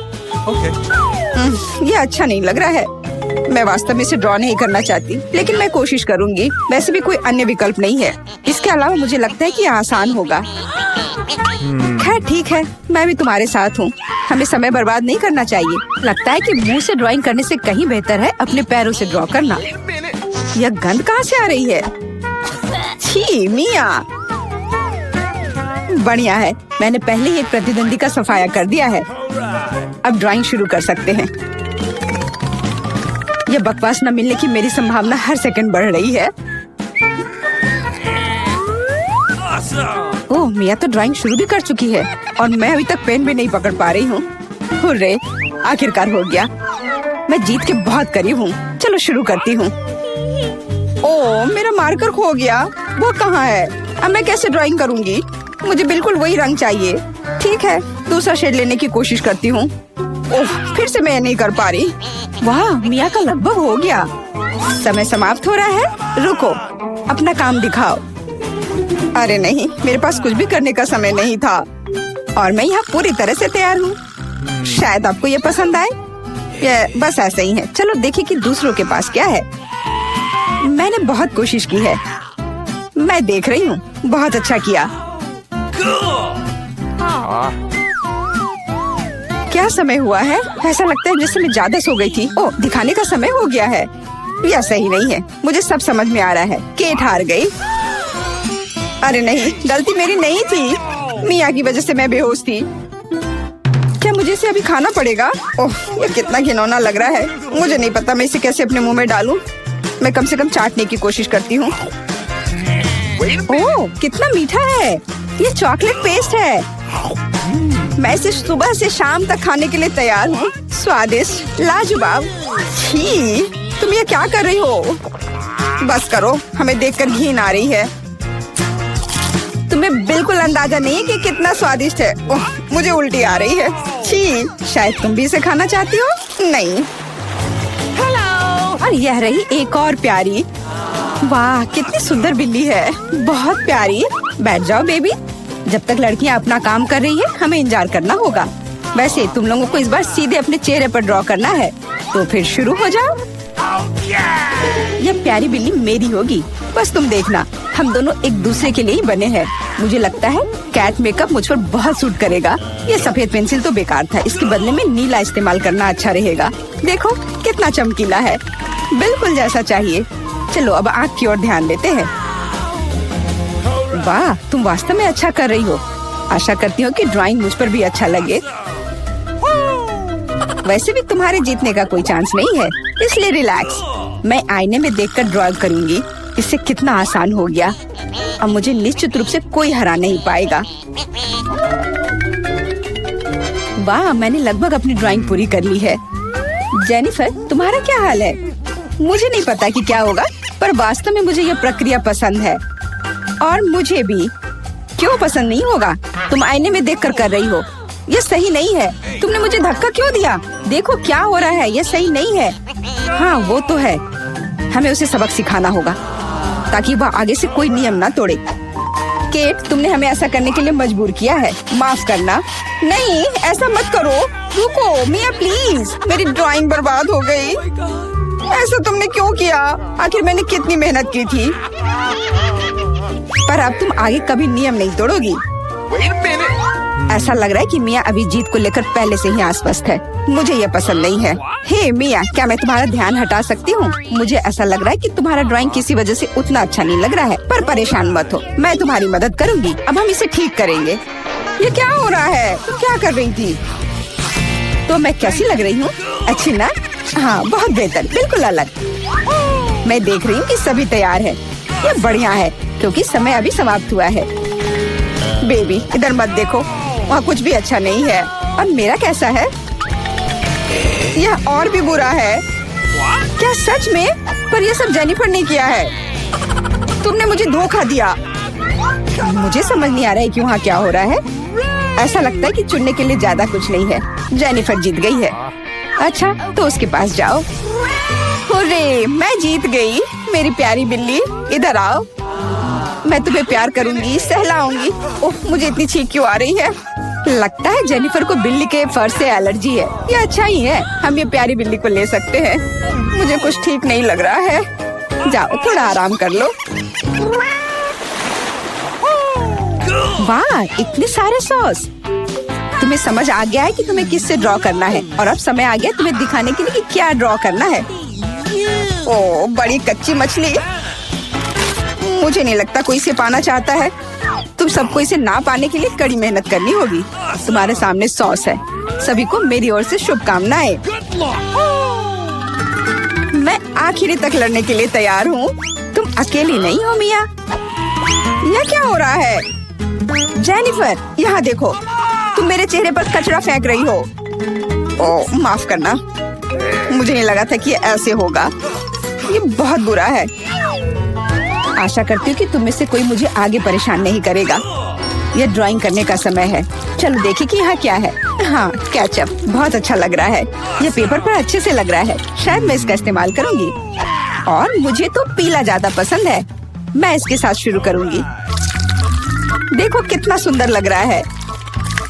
Speaker 1: ये अच्छा नहीं लग रहा है। मैं वास्तव में इसे ड्रॉ नहीं करना चाहती, लेकिन मैं कोशिश करूंगी। वैसे भी कोई अन्य विकल्प नहीं है। इसके अलावा मुझे लगता है कि यह आसान होगा। खैर ठीक है, मैं भी तुम्हारे साथ हूँ। हमें समय बर्बाद नहीं करना चाहिए। लगता है कि मुंह से ड्राइंग करने से कहीं बेहतर है अपने पैरों से ड्रॉ करना। यह गंध कहाँ से आ रही है? छी मिया। बढ़िया है, मैंने पहले ही एक प्रतिद्वंदी का सफाया कर दिया है। अब ड्राइंग शुरू कर सकते हैं। यह बकवास न मिलने की मेरी संभावना हर सेकंड बढ़ रही है। ओह, मिया तो ड्राइंग शुरू भी कर चुकी है और मैं अभी तक पेन भी नहीं पकड़ पा रही हूँ। हुर्रे, आखिरकार हो गया। मैं जीत के बहुत करीब हूँ। चलो शुरू करती हूँ। ओह, मेरा मार्कर खो गया। वो कहाँ है? अब मैं कैसे ड्राइंग करूँगी? मुझे बिल्कुल वही रंग चाहिए। ठीक है, दूसरा शेड लेने की कोशिश करती हूँ। ओह, फिर से मैं नहीं कर पा रही। वाह, मिया का लगभग हो गया। समय समाप्त हो रहा है। रुको, अपना काम दिखाओ। अरे नहीं, मेरे पास कुछ भी करने का समय नहीं था और मैं यहाँ पूरी तरह से तैयार हूँ। शायद आपको ये पसंद आए। ये बस ऐसे ही है। चलो देखें कि दूसरों के पास क्या है। मैंने बहुत कोशिश की है। मैं देख रही हूँ। बहुत अच्छा किया। क्या समय हुआ है? ऐसा लगता है जैसे मैं ज्यादा सो गई थी। ओह, दिखाने का समय हो गया है। यह सही नहीं है। मुझे सब समझ में आ रहा है। केट हार गई। अरे नहीं, गलती मेरी नहीं थी। मिया की वजह से मैं बेहोश थी। क्या मुझे इसे अभी खाना पड़ेगा? ओह, ये कितना घिनौना लग रहा है। मुझे नहीं पता मैं इसे कैसे अपने मुंह में डालूं। मैं कम से कम चाटने की कोशिश करती हूँ। ओह, कितना मीठा है। ये चॉकलेट पेस्ट है। मैं इसे सुबह से शाम तक खाने के लिए तैयार हूँ। स्वादिष्ट, लाजवाब। छी, तुम ये क्या कर रही हो? बस करो, हमें देखकर घिन आ रही है। तुम्हें बिल्कुल अंदाजा नहीं है कि कितना स्वादिष्ट है। ओह, मुझे उल्टी आ रही है। छी, शायद तुम भी इसे खाना चाहती हो? नहीं। हेलो। और यह रही एक और प्यारी। वाह, कितनी सुंदर बिल्ली है। बहुत प्यारी। बैठ जाओ बेबी। जब तक लड़कियां अपना काम कर रही है, हमें इंतजार करना होगा। वैसे तुम लोगों को इस बार सीधे अपने चेहरे पर ड्रॉ करना है, तो फिर शुरू हो जाओ। यह प्यारी बिल्ली मेरी होगी। बस तुम देखना, हम दोनों एक दूसरे के लिए ही बने हैं। मुझे लगता है कैट मेकअप मुझ पर बहुत सूट करेगा। ये सफेद पेंसिल तो बेकार था। इसके बदले में नीला इस्तेमाल करना अच्छा रहेगा। देखो कितना चमकीला है। बिल्कुल जैसा चाहिए। चलो अब आँख की ओर ध्यान देते हैं। वाह, तुम वास्तव में अच्छा कर रही हो। आशा करती हूँ कि ड्राइंग मुझ पर भी अच्छा लगे। वैसे भी तुम्हारे जीतने का कोई चांस नहीं है, इसलिए रिलैक्स। मैं आईने में देखकर ड्रॉ करूंगी। इससे कितना आसान हो गया। अब मुझे निश्चित रूप से कोई हरा नहीं पाएगा। वाह, मैंने लगभग अपनी ड्राइंग पूरी कर ली है। जेनिफर, तुम्हारा क्या हाल है? मुझे नहीं पता कि क्या होगा, पर वास्तव में मुझे यह प्रक्रिया पसंद है। और मुझे भी।
Speaker 3: क्यों पसंद नहीं होगा? तुम आईने में देखकर कर रही हो। ये सही नहीं है। तुमने मुझे धक्का क्यों दिया? देखो क्या हो रहा है, ये सही नहीं है। हाँ वो तो है, हमें उसे सबक सिखाना होगा ताकि वह आगे से कोई नियम ना तोड़े। केट, तुमने हमें ऐसा करने के लिए मजबूर किया है, माफ करना। नहीं, ऐसा मत करो। रुको मिया प्लीज, मेरी ड्राइंग बर्बाद हो गई। ऐसा तुमने क्यों किया? आखिर मैंने कितनी मेहनत की थी। पर अब तुम आगे कभी नियम नहीं तोड़ोगी। ऐसा लग रहा है कि मिया अभी जीत को लेकर पहले से ही आश्वस्त है। मुझे ये पसंद नहीं है। हे मिया, क्या मैं तुम्हारा ध्यान हटा सकती हूँ? मुझे ऐसा लग रहा है कि तुम्हारा ड्राइंग किसी वजह से उतना अच्छा नहीं लग रहा है, पर परेशान मत हो, मैं तुम्हारी मदद करूँगी। अब हम इसे ठीक करेंगे। ये क्या हो रहा है? तुम क्या कर रही थी? तो मैं कैसी लग रही हूँ? अच्छी ना? हाँ बहुत बेहतर, बिल्कुल अलग। मैं देख रही हूँ कि सभी तैयार है। ये बढ़िया है क्योंकि समय अभी समाप्त हुआ है। बेबी इधर मत देखो, वहाँ कुछ भी अच्छा नहीं है। और मेरा कैसा है? यह और भी बुरा है। क्या सच में? पर यह सब जेनिफर ने किया है। तुमने मुझे धोखा दिया। मुझे समझ नहीं आ रहा है कि वहाँ क्या हो रहा है। ऐसा लगता है कि चुनने के लिए ज्यादा कुछ नहीं है। जेनिफर जीत गई है। अच्छा तो उसके पास जाओ। हुर्रे, मैं जीत गई। मेरी प्यारी बिल्ली, इधर आओ। मैं तुम्हें प्यार करूंगी, सहलाऊंगी। ओह, मुझे इतनी छींक क्यों आ रही है? लगता है जेनिफर को बिल्ली के फर से एलर्जी है। ये अच्छा ही है, हम ये प्यारी बिल्ली को ले सकते हैं। मुझे कुछ ठीक नहीं लग रहा है। जाओ थोड़ा आराम कर लो। वाह, इतने सारे सॉस। तुम्हें समझ आ गया है कि तुम्हें किससे ड्रॉ करना है, और अब समय आ गया तुम्हें दिखाने के लिए कि क्या ड्रॉ करना है। ओह, बड़ी कच्ची मछली। मुझे नहीं लगता कोई इसे पाना चाहता है। तुम सबको इसे ना पाने के लिए कड़ी मेहनत करनी होगी। तुम्हारे सामने सॉस है। सभी को मेरी ओर से शुभकामनाएं। मैं आखिरी तक लड़ने के लिए तैयार हूँ। तुम अकेली नहीं हो मिया। यह क्या हो रहा है? जेनिफर, यहाँ देखो, तुम मेरे चेहरे पर कचरा फेंक रही हो। ओह, माफ करना, मुझे नहीं लगा था कि ऐसे होगा। ये बहुत बुरा है। आशा करती हूँ कि तुम में से कोई मुझे आगे परेशान नहीं करेगा। यह ड्राइंग करने का समय है। चलो देखिए कि यहाँ क्या है। हाँ, केचप बहुत अच्छा लग रहा है। यह पेपर पर अच्छे से लग रहा है। शायद मैं इसका इस्तेमाल करूँगी। और मुझे तो पीला ज्यादा पसंद है। मैं इसके साथ शुरू करूँगी। देखो कितना सुंदर लग रहा है,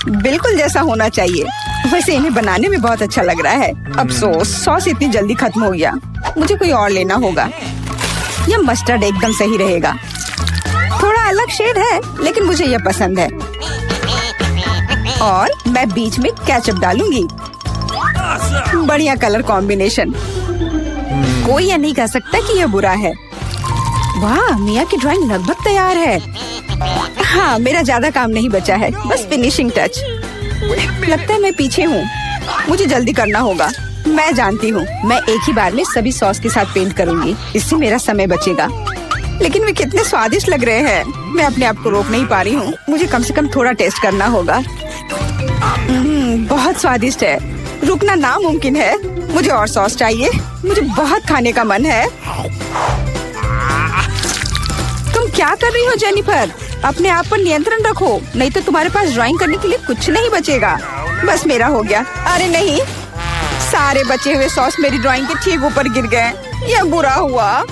Speaker 3: बिल्कुल जैसा होना चाहिए। वैसे इन्हें बनाने में बहुत अच्छा लग रहा है। अफसोस सॉस इतनी जल्दी खत्म हो गया। मुझे कोई और लेना होगा। यह मस्टर्ड एकदम सही रहेगा। थोड़ा अलग शेड है लेकिन मुझे यह पसंद है। और मैं बीच में केचप डालूंगी। बढ़िया कलर कॉम्बिनेशन। कोई यह नहीं कह सकता कि यह बुरा है। वाह, मिया की ड्राइंग लगभग तैयार है। हाँ, मेरा ज्यादा काम नहीं बचा है, बस फिनिशिंग टच। लगता है मैं पीछे हूँ। मुझे जल्दी करना होगा। मैं जानती हूँ, मैं एक ही बार में सभी सॉस के साथ पेंट करूँगी। इससे मेरा समय बचेगा। लेकिन वे कितने स्वादिष्ट लग रहे हैं। मैं अपने आप को रोक नहीं पा रही हूँ। मुझे कम से कम थोड़ा टेस्ट करना होगा। बहुत स्वादिष्ट है। रुकना नामुमकिन है। मुझे और सॉस चाहिए। मुझे बहुत खाने का मन है। तुम क्या कर रही हो जेनिफर? अपने आप पर नियंत्रण रखो, नहीं तो तुम्हारे पास ड्राइंग करने के लिए कुछ नहीं बचेगा। बस मेरा हो गया। अरे नहीं, सारे बचे हुए सॉस मेरी ड्राइंग के ठीक ऊपर गिर गए। यह बुरा हुआ।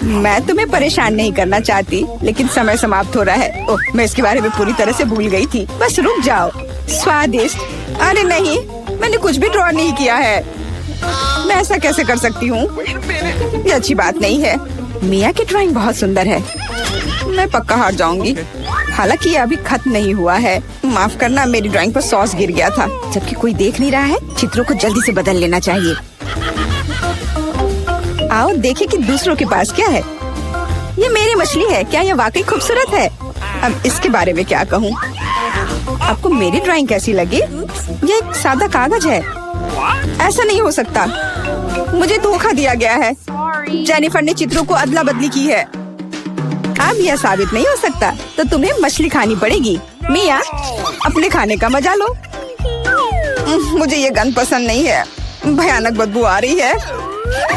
Speaker 3: मैं तुम्हें परेशान नहीं करना चाहती, लेकिन समय समाप्त हो रहा है। ओह, मैं इसके बारे में पूरी तरह से भूल गई थी। बस रुक जाओ। स्वादिष्ट। अरे नहीं, मैंने कुछ भी ड्रॉ नहीं किया है। मैं ऐसा कैसे कर सकती हूँ? ये अच्छी बात नहीं है। मिया की ड्राइंग बहुत सुंदर है। मैं पक्का हार जाऊंगी। हालांकि ये अभी खत्म नहीं हुआ है। माफ करना, मेरी ड्राइंग पर सॉस गिर गया था। जबकि कोई देख नहीं रहा है, चित्रों को जल्दी से बदल लेना चाहिए। आओ देखें कि दूसरों के पास क्या है। ये मेरी मछली है। क्या ये वाकई खूबसूरत है? अब इसके बारे में क्या कहूँ? आपको मेरी ड्राइंग कैसी लगी? ये एक सादा कागज है। ऐसा नहीं हो सकता। मुझे धोखा दिया गया है। जेनिफर ने चित्रों को अदला बदली की है। अब यह साबित नहीं हो सकता, तो तुम्हें मछली खानी पड़ेगी। मिया, अपने खाने का मजा लो। मुझे ये गंध पसंद नहीं है। भयानक बदबू आ रही है।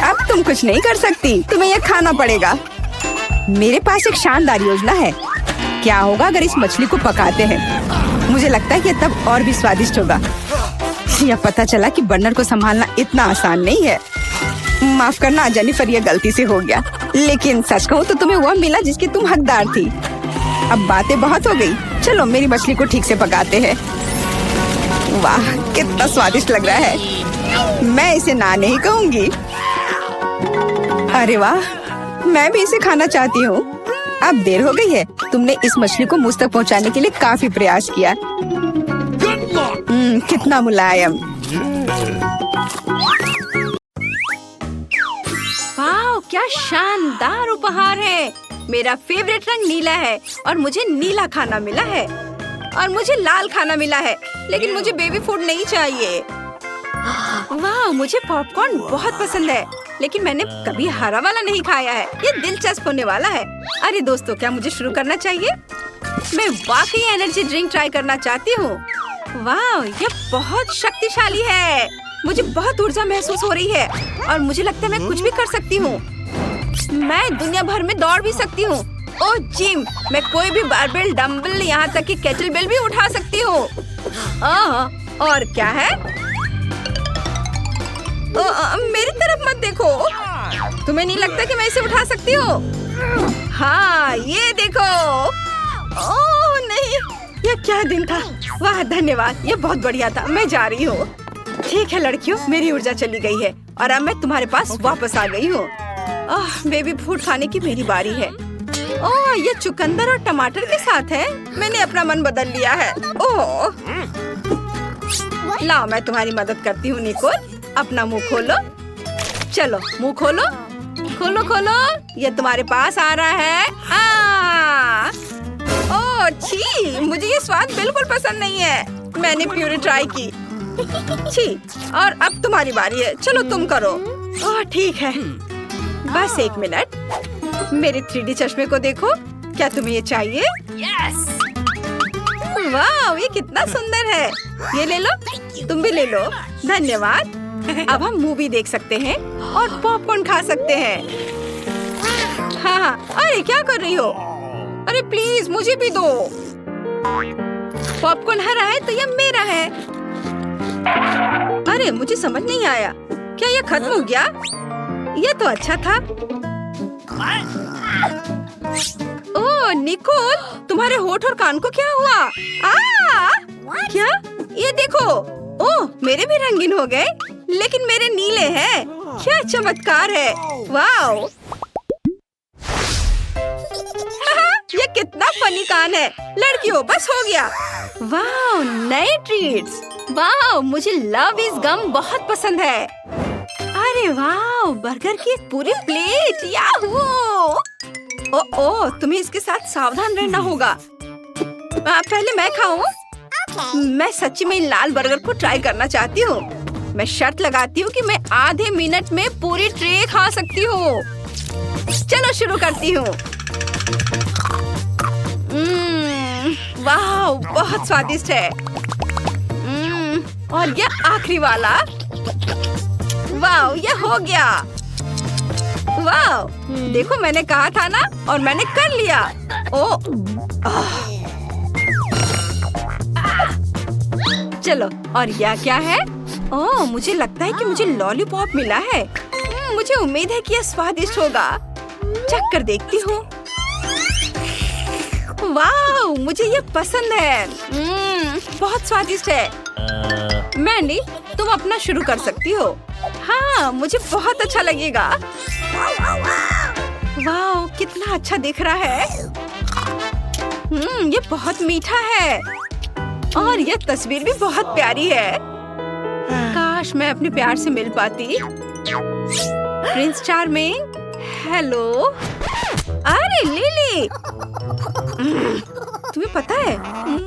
Speaker 3: अब तुम कुछ नहीं कर सकती, तुम्हें यह खाना पड़ेगा। मेरे पास एक शानदार योजना है। क्या होगा अगर इस मछली को पकाते हैं? मुझे लगता है कि तब और भी स्वादिष्ट होगा। यह पता चला कि बर्नर को संभालना इतना आसान नहीं है। माफ करना जेनिफर, यह गलती से हो गया। लेकिन सच कहूँ तो तुम्हें वह मिला जिसकी तुम हकदार थी। अब बातें बहुत हो गई, चलो मेरी मछली को ठीक से पकाते हैं। वाह, कितना स्वादिष्ट लग रहा है। मैं इसे ना नहीं कहूँगी। अरे वाह, मैं भी इसे खाना चाहती हूँ। अब देर हो गई है। तुमने इस मछली को मुझ तक पहुँचाने के लिए काफी प्रयास किया। कितना मुलायम।
Speaker 1: वाह, क्या शानदार उपहार है। मेरा फेवरेट रंग नीला है और मुझे नीला खाना मिला है। और मुझे लाल खाना मिला है, लेकिन मुझे बेबी फूड नहीं चाहिए। वाह, मुझे पॉपकॉर्न बहुत पसंद है, लेकिन मैंने कभी हरा वाला नहीं खाया है। ये दिलचस्प होने वाला है। अरे दोस्तों, क्या मुझे शुरू करना चाहिए? मैं वाकई एनर्जी ड्रिंक ट्राई करना चाहती हूँ। वाह, ये बहुत शक्तिशाली है। मुझे बहुत ऊर्जा महसूस हो रही है और मुझे लगता है मैं कुछ भी कर सकती हूँ। मैं दुनिया भर में दौड़ भी सकती हूँ। ओह जिम, मैं कोई भी बारबेल, डंबल, यहाँ तक कि केटल बेल भी उठा सकती हूँ। और क्या है? मेरी तरफ मत देखो। तुम्हें नहीं लगता कि मैं इसे उठा सकती हूँ? हाँ, ये देखो। ओह नहीं, यह क्या दिन था। वाह, धन्यवाद, ये बहुत बढ़िया था। मैं जा रही हूँ। ठीक है लड़कियों, मेरी ऊर्जा चली गई है और अब मैं तुम्हारे पास वापस आ गई हूँ। बेबी फूड खाने की मेरी बारी है। ओह, ये चुकंदर और टमाटर के साथ है। मैंने अपना मन बदल लिया है। ओह, लाओ मैं तुम्हारी मदद करती हूँ। निकोल, अपना मुंह खोलो। चलो मुंह खोलो, खोलो खोलो। ये तुम्हारे पास आ रहा है। ओह छी, मुझे ये स्वाद बिल्कुल पसंद नहीं है। मैंने प्यूरी ट्राई की। छी, और अब तुम्हारी बारी है। चलो तुम करो। ओह ठीक है, बस 1 मिनट। मेरे 3D चश्मे को देखो। क्या तुम्हें ये चाहिए? यस। वाह, ये कितना सुंदर है। ये ले लो, तुम भी ले लो। धन्यवाद। अब हम मूवी देख सकते हैं और पॉपकॉर्न खा सकते हैं। हाँ, अरे क्या कर रही हो? अरे प्लीज मुझे भी दो। पॉपकॉर्न हरा है तो ये मेरा है। अरे मुझे समझ नहीं आया, क्या ये खत्म हो गया? ये तो अच्छा था। ओह निकोल, तुम्हारे होठ और कान को क्या हुआ? क्या? ये देखो। ओह, मेरे भी रंगीन हो गए, लेकिन मेरे नीले हैं। क्या चमत्कार है। वाओ, ये कितना फनी कान है। लड़कियों, बस हो गया। वाओ, नए ट्रीट्स। वाओ, मुझे लव इज गम बहुत पसंद है। अरे वाओ, बर्गर की एक पूरी प्लेट। याहू! ओह, तुम्हें इसके साथ सावधान रहना होगा। पहले मैं खाऊं? मैं सच्ची में लाल बर्गर को ट्राई करना चाहती हूँ। मैं शर्त लगाती हूँ कि मैं आधे मिनट में पूरी ट्रे खा सकती हूँ। चलो शुरू करती हूँ। वाह, बहुत स्वादिष्ट है। और ये आखिरी वाला। वाह, ये हो गया। वाह, देखो मैंने कहा था ना, और मैंने कर लिया। चलो, और यह क्या है? ओह, मुझे लगता है कि मुझे लॉलीपॉप मिला है। मुझे उम्मीद है कि यह स्वादिष्ट होगा। चख कर देखती हूँ। वाह, मुझे ये पसंद है। बहुत स्वादिष्ट है। मैंडी, तुम अपना शुरू कर सकती हो। हाँ, मुझे बहुत अच्छा लगेगा। वाह, कितना अच्छा दिख रहा है। ये बहुत मीठा है और ये तस्वीर भी बहुत प्यारी है। काश मैं अपने प्यार से मिल पाती। Prince charming, hello. अरे लिली, तुम्हें पता है,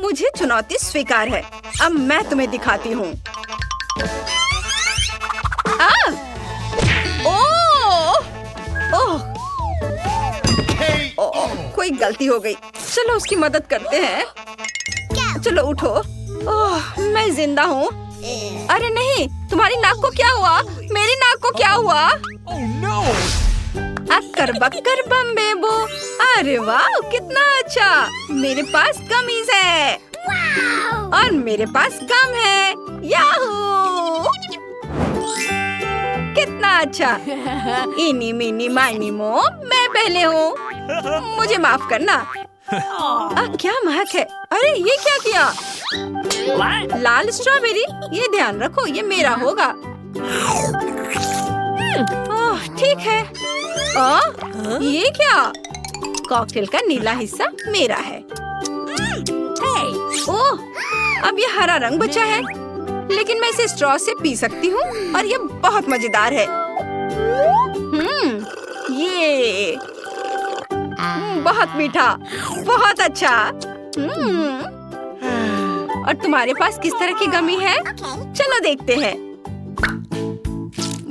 Speaker 1: मुझे चुनौती स्वीकार है। अब मैं तुम्हें दिखाती हूँ। कोई गलती हो गई। चलो उसकी मदद करते हैं। चलो उठो। ओह, मैं जिंदा हूँ। अरे नहीं, तुम्हारी नाक को क्या हुआ? मेरी नाक को क्या हुआ? अक्कर बक्कर बम बेबो, अरे वाह, कितना अच्छा। मेरे पास कमीज है और मेरे पास गम है। याहू! कितना अच्छा। इनी मिनी माइनी मो, मैं पहले हूँ। मुझे माफ करना। क्या महक है। अरे ये क्या किया? लाल स्ट्रॉबेरी, ये ध्यान रखो, ये मेरा होगा। ठीक है। ये क्या? कॉकटेल का नीला हिस्सा मेरा है। ओह, अब ये हरा रंग बचा है, लेकिन मैं इसे स्ट्रॉ से पी सकती हूँ और ये बहुत मजेदार है। ये बहुत मीठा, बहुत अच्छा। और तुम्हारे पास किस तरह की गमी है? चलो देखते हैं।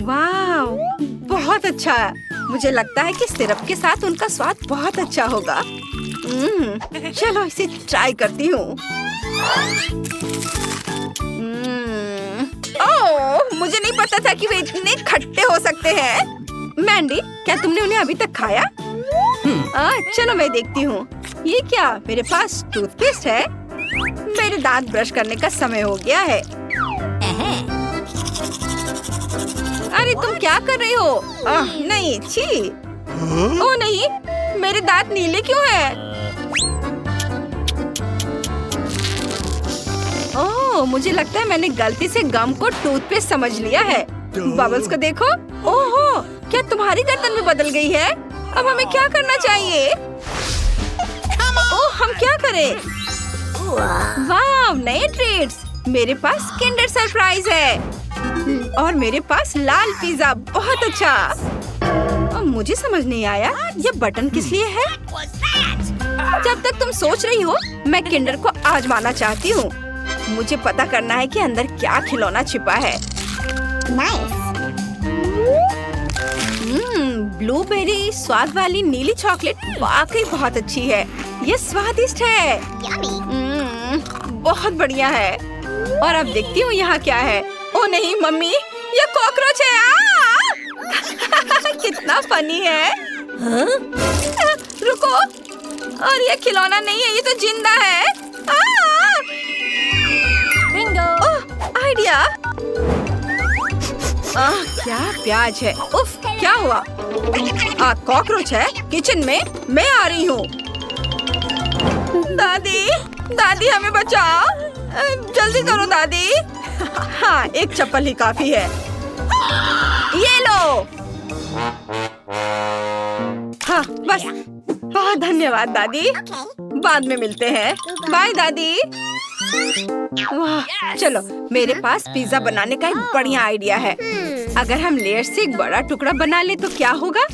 Speaker 1: वाह, बहुत अच्छा। मुझे लगता है कि सिरप के साथ उनका स्वाद बहुत अच्छा होगा। चलो इसे ट्राई करती हूँ। ओह, मुझे नहीं पता था कि वे इतने खट्टे हो सकते हैं। मैंडी, क्या तुमने उन्हें अभी तक खाया? चलो मैं देखती हूँ। ये क्या? मेरे पास टूथपेस्ट है। मेरे दांत ब्रश करने का समय हो गया है। अरे तुम क्या कर रही हो? नहीं, छी। ओह नहीं, मेरे दांत नीले क्यों हैं? ओह, मुझे लगता है मैंने गलती से गम को टूथपेस्ट समझ लिया है। बबल्स को देखो। ओहो, क्या तुम्हारी गर्दन भी बदल गई है? अब हमें क्या करना चाहिए? ओह, हम क्या करें? वाह, नए ट्रीट्स। मेरे पास किंडर सरप्राइज है और मेरे पास लाल पिज्जा। बहुत अच्छा। अब मुझे समझ नहीं आया, ये बटन किस लिए है? जब तक तुम सोच रही हो, मैं किंडर को आजमाना चाहती हूँ। मुझे पता करना है कि अंदर क्या खिलौना छिपा है। ब्लूबेरी स्वाद वाली नीली चॉकलेट वाकई बहुत अच्छी है। ये स्वादिष्ट है। बहुत बढ़िया है। और अब देखती हूँ यहाँ क्या है। ओ नहीं मम्मी, ये कॉकरोच है। कितना फनी है। रुको, और ये खिलौना नहीं है, ये तो जिंदा है। बिंगो। आइडिया। क्या प्याज है। उफ, क्या हुआ? कॉकरोच है किचन में। मैं आ रही हूँ। दादी, दादी हमें बचाओ। जल्दी करो दादी। हाँ, एक चप्पल ही काफी है। ये लो। हाँ, बस। बहुत धन्यवाद दादी। बाद में मिलते हैं। बाय दादी। वाह, चलो मेरे पास पिज्जा बनाने का एक बढ़िया आइडिया है। अगर हम लेयर से एक बड़ा टुकड़ा बना ले तो क्या होगा?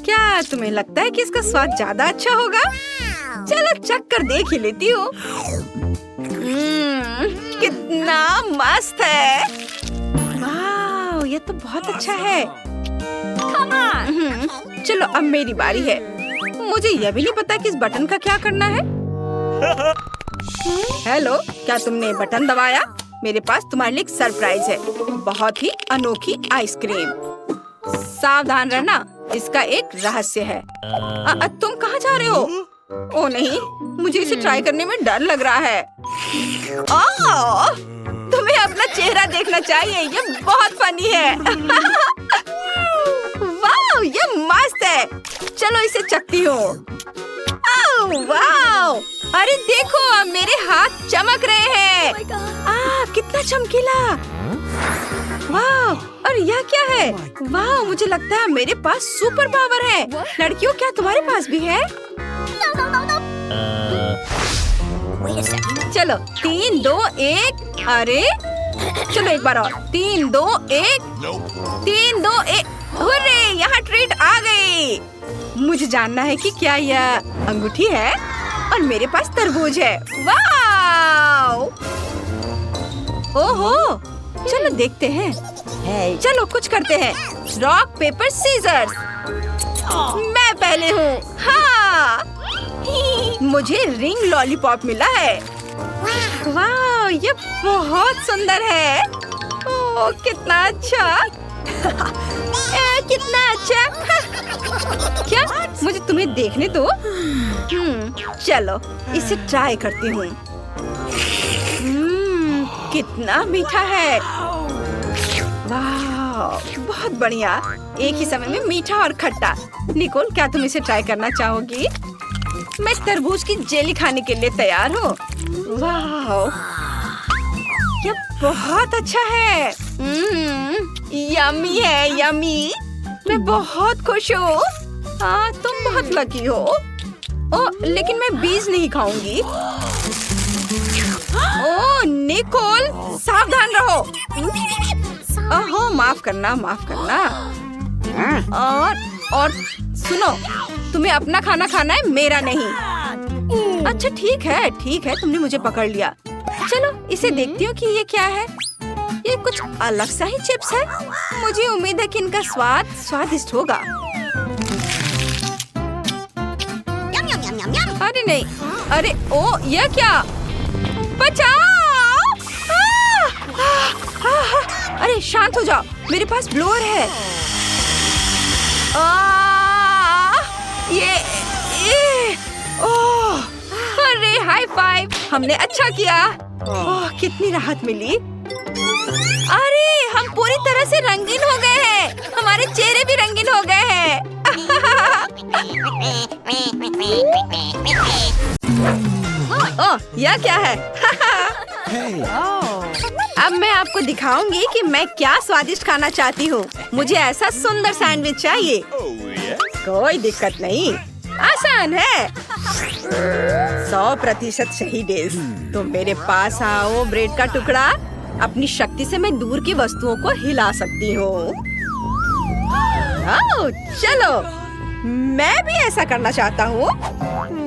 Speaker 1: क्या तुम्हें लगता है कि इसका स्वाद ज्यादा अच्छा होगा? चलो चख कर देख ही लेती हूँ। कितना मस्त है। वाह, ये तो बहुत अच्छा है। चलो अब मेरी बारी है। मुझे यह भी नहीं पता कि इस बटन का क्या करना है। हेलो, क्या तुमने बटन दबाया? मेरे पास तुम्हारे लिए एक सरप्राइज है। बहुत ही अनोखी आइसक्रीम। सावधान रहना, इसका एक रहस्य है। तुम कहाँ जा रहे हो? ओ नहीं, मुझे इसे ट्राई करने में डर लग रहा है। तुम्हें अपना चेहरा देखना चाहिए, ये बहुत फनी है। वाह, ये मस्त है। चलो इसे चखती हूँ। वाह, अरे देखो, मेरे हाथ चमक रहे हैं। कितना चमकीला। वाह, और यह क्या है? वाह, मुझे लगता है मेरे पास सुपर पावर है। लड़कियों, क्या तुम्हारे पास भी है? चलो 3, 2, 1। अरे चलो एक बार और। 3, 2, 1। 3, 2, 1। हुर्रे, यहाँ ट्रीट आ गई। मुझे जानना है कि क्या यह अंगूठी है और मेरे पास तरबूज है। वाह! ओहो, चलो देखते हैं। चलो कुछ करते हैं। Rock paper scissors. मैं पहले हूँ। हाँ, मुझे रिंग लॉलीपॉप मिला है। वाह, ये बहुत सुंदर है। ओह, कितना अच्छा। कितना अच्छा। क्या? मुझे तुम्हें देखने दो। चलो इसे ट्राई करती हूँ। कितना मीठा है। वाह, बहुत बढ़िया। एक ही समय में मीठा और खट्टा। निकोल, क्या तुम इसे ट्राई करना चाहोगी? मैं तरबूज की जेली खाने के लिए तैयार हूँ। वाह, ये बहुत अच्छा है। यम्मी है, यम्मी। मैं बहुत खुश हूँ। हाँ, तुम बहुत लकी हो। ओ, लेकिन मैं बीज नहीं खाऊंगी। ओ निकोल, सावधान रहो। ओहो, माफ करना, माफ करना। और सुनो, तुम्हें अपना खाना खाना है, मेरा नहीं। अच्छा ठीक है, तुमने मुझे पकड़ लिया। चलो इसे देखती हूँ कि ये क्या है। ये कुछ अलग सा ही चिप्स है। मुझे उम्मीद है कि इनका स्वाद स्वादिष्ट होगा। अरे नहीं, अरे ओ, यह क्या? बचाओ! अरे शांत हो जाओ, मेरे पास ब्लोअर है। ओह, अरे हाई फाइव, हमने अच्छा किया। ओह, कितनी राहत मिली। अरे हम पूरी तरह से रंगीन हो गए हैं। हमारे चेहरे भी रंगीन हो गए हैं। ओह, यह क्या है? अब मैं आपको दिखाऊंगी कि मैं क्या स्वादिष्ट खाना चाहती हूँ। मुझे ऐसा सुंदर सैंडविच चाहिए। कोई दिक्कत नहीं, आसान है। 100% सही डेज। तुम मेरे पास आओ ब्रेड का टुकड़ा। अपनी शक्ति से मैं दूर की वस्तुओं को हिला सकती हूँ। चलो, मैं भी ऐसा करना चाहता हूँ।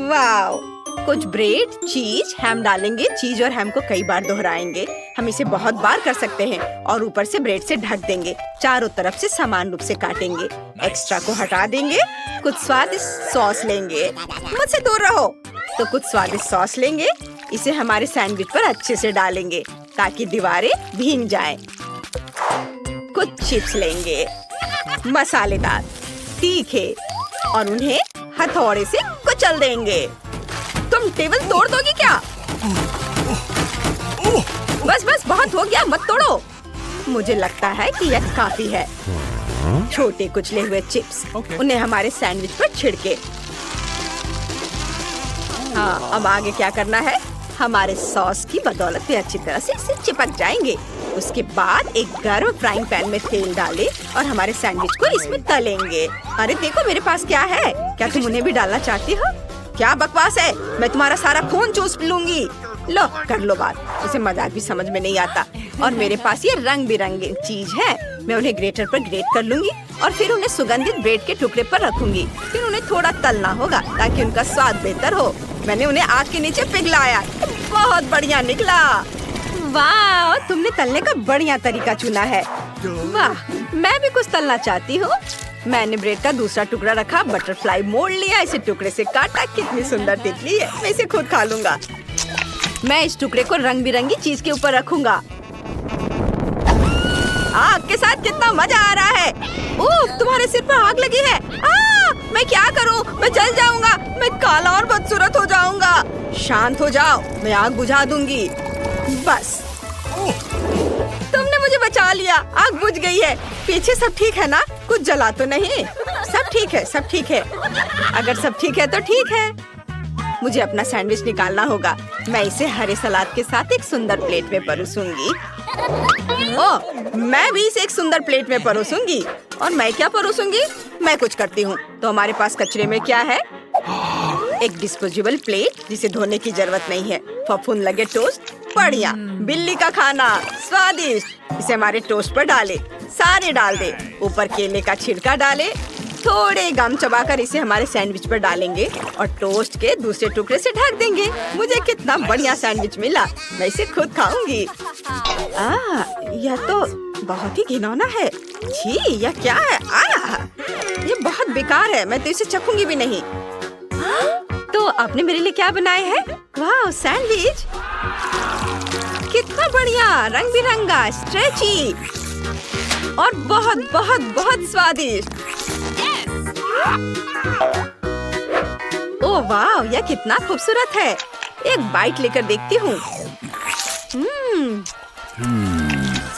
Speaker 1: वाओ, कुछ ब्रेड, चीज, हैम डालेंगे। चीज और हैम को कई बार दोहराएंगे। हम इसे बहुत बार कर सकते हैं और ऊपर से ब्रेड से ढक देंगे। चारों तरफ से समान रूप से काटेंगे। एक्स्ट्रा को हटा देंगे। कुछ स्वादिष्ट सॉस लेंगे। मुझसे दूर रहो। तो कुछ स्वादिष्ट सॉस लेंगे। इसे हमारे सैंडविच पर अच्छे से डालेंगे ताकि दीवारें भीग जाएं। कुछ चिप्स लेंगे, मसालेदार, तीखे, और उन्हें हथौड़े से कुचल देंगे। तुम टेबल तोड़ दोगी क्या? बस बस, बहुत हो गया, मत तोड़ो। मुझे लगता है कि यह काफी है। छोटे कुचले हुए चिप्स, उन्हें हमारे सैंडविच पर छिड़के। हाँ, अब आगे क्या करना है? हमारे सॉस की बदौलत वे अच्छी तरह से इसे चिपक जाएंगे। उसके बाद एक गर्म फ्राइंग पैन में तेल डालें और हमारे सैंडविच को इसमें तलेंगे। अरे देखो मेरे पास क्या है। क्या तुम उन्हें भी डालना चाहती हो? क्या बकवास है, मैं तुम्हारा सारा खून चूस लूंगी। लो, कर लो बात। उसे मजाक भी समझ में नहीं आता। और मेरे पास ये रंग बिरंगी चीज है। मैं उन्हें ग्रेटर पर ग्रेट कर लूंगी और फिर उन्हें सुगंधित ब्रेड के टुकड़े पर रखूंगी। फिर उन्हें थोड़ा तलना होगा ताकि उनका स्वाद बेहतर हो। मैंने उन्हें आग के नीचे पिघलाया। बहुत बढ़िया निकला। वाह, तुमने तलने का बढ़िया तरीका चुना है। वाह, मैं भी कुछ तलना चाहती हूँ। मैंने ब्रेड का दूसरा टुकड़ा रखा, बटरफ्लाई मोड़ लिया, इसे टुकड़े से काटा। कितनी सुंदर तितली है। मैं इसे खुद खा लूंगा। मैं इस टुकड़े को रंग बिरंगी चीज के ऊपर रखूंगा। आग के साथ कितना मजा आ रहा है। ओह, तुम्हारे सिर पर आग लगी है। मैं क्या करूं? मैं जल जाऊंगा। मैं काला और बदसूरत हो जाऊंगा। शांत हो जाओ, मैं आग बुझा दूंगी। बस, तुमने मुझे बचा लिया। आग बुझ गई है। पीछे सब ठीक है ना? कुछ जला तो नहीं? सब ठीक है, सब ठीक है। अगर सब ठीक है तो ठीक है। मुझे अपना सैंडविच निकालना होगा। मैं इसे हरे सलाद के साथ एक सुंदर प्लेट में परोसूंगी। ओह, मैं भी इसे एक सुंदर प्लेट में परोसूंगी। और मैं क्या परोसूंगी? मैं कुछ करती हूँ। तो हमारे पास कचरे में क्या है? एक डिस्पोजेबल प्लेट जिसे धोने की जरूरत नहीं है। फफूंद लगे टोस्ट, बढ़िया। बिल्ली का खाना, स्वादिष्ट। इसे हमारे टोस्ट पर डाले। सारे डाल दे। ऊपर केले का छिलका डाले। थोड़े गम चबाकर इसे हमारे सैंडविच पर डालेंगे और टोस्ट के दूसरे टुकड़े से ढक देंगे। मुझे कितना बढ़िया सैंडविच मिला। मैं इसे खुद खाऊंगी। यह तो बहुत ही घिनौना है। छी, यह क्या है? ये बहुत बेकार है। मैं तो इसे चखूंगी भी नहीं। तो आपने मेरे लिए क्या बनाए हैं? वाह, सैंडविच कितना बढ़िया, रंग बिरंगा, स्ट्रेची और बहुत बहुत बहुत स्वादिष्ट। ओह वाह, यह कितना खूबसूरत है। एक बाइट लेकर देखती हूँ।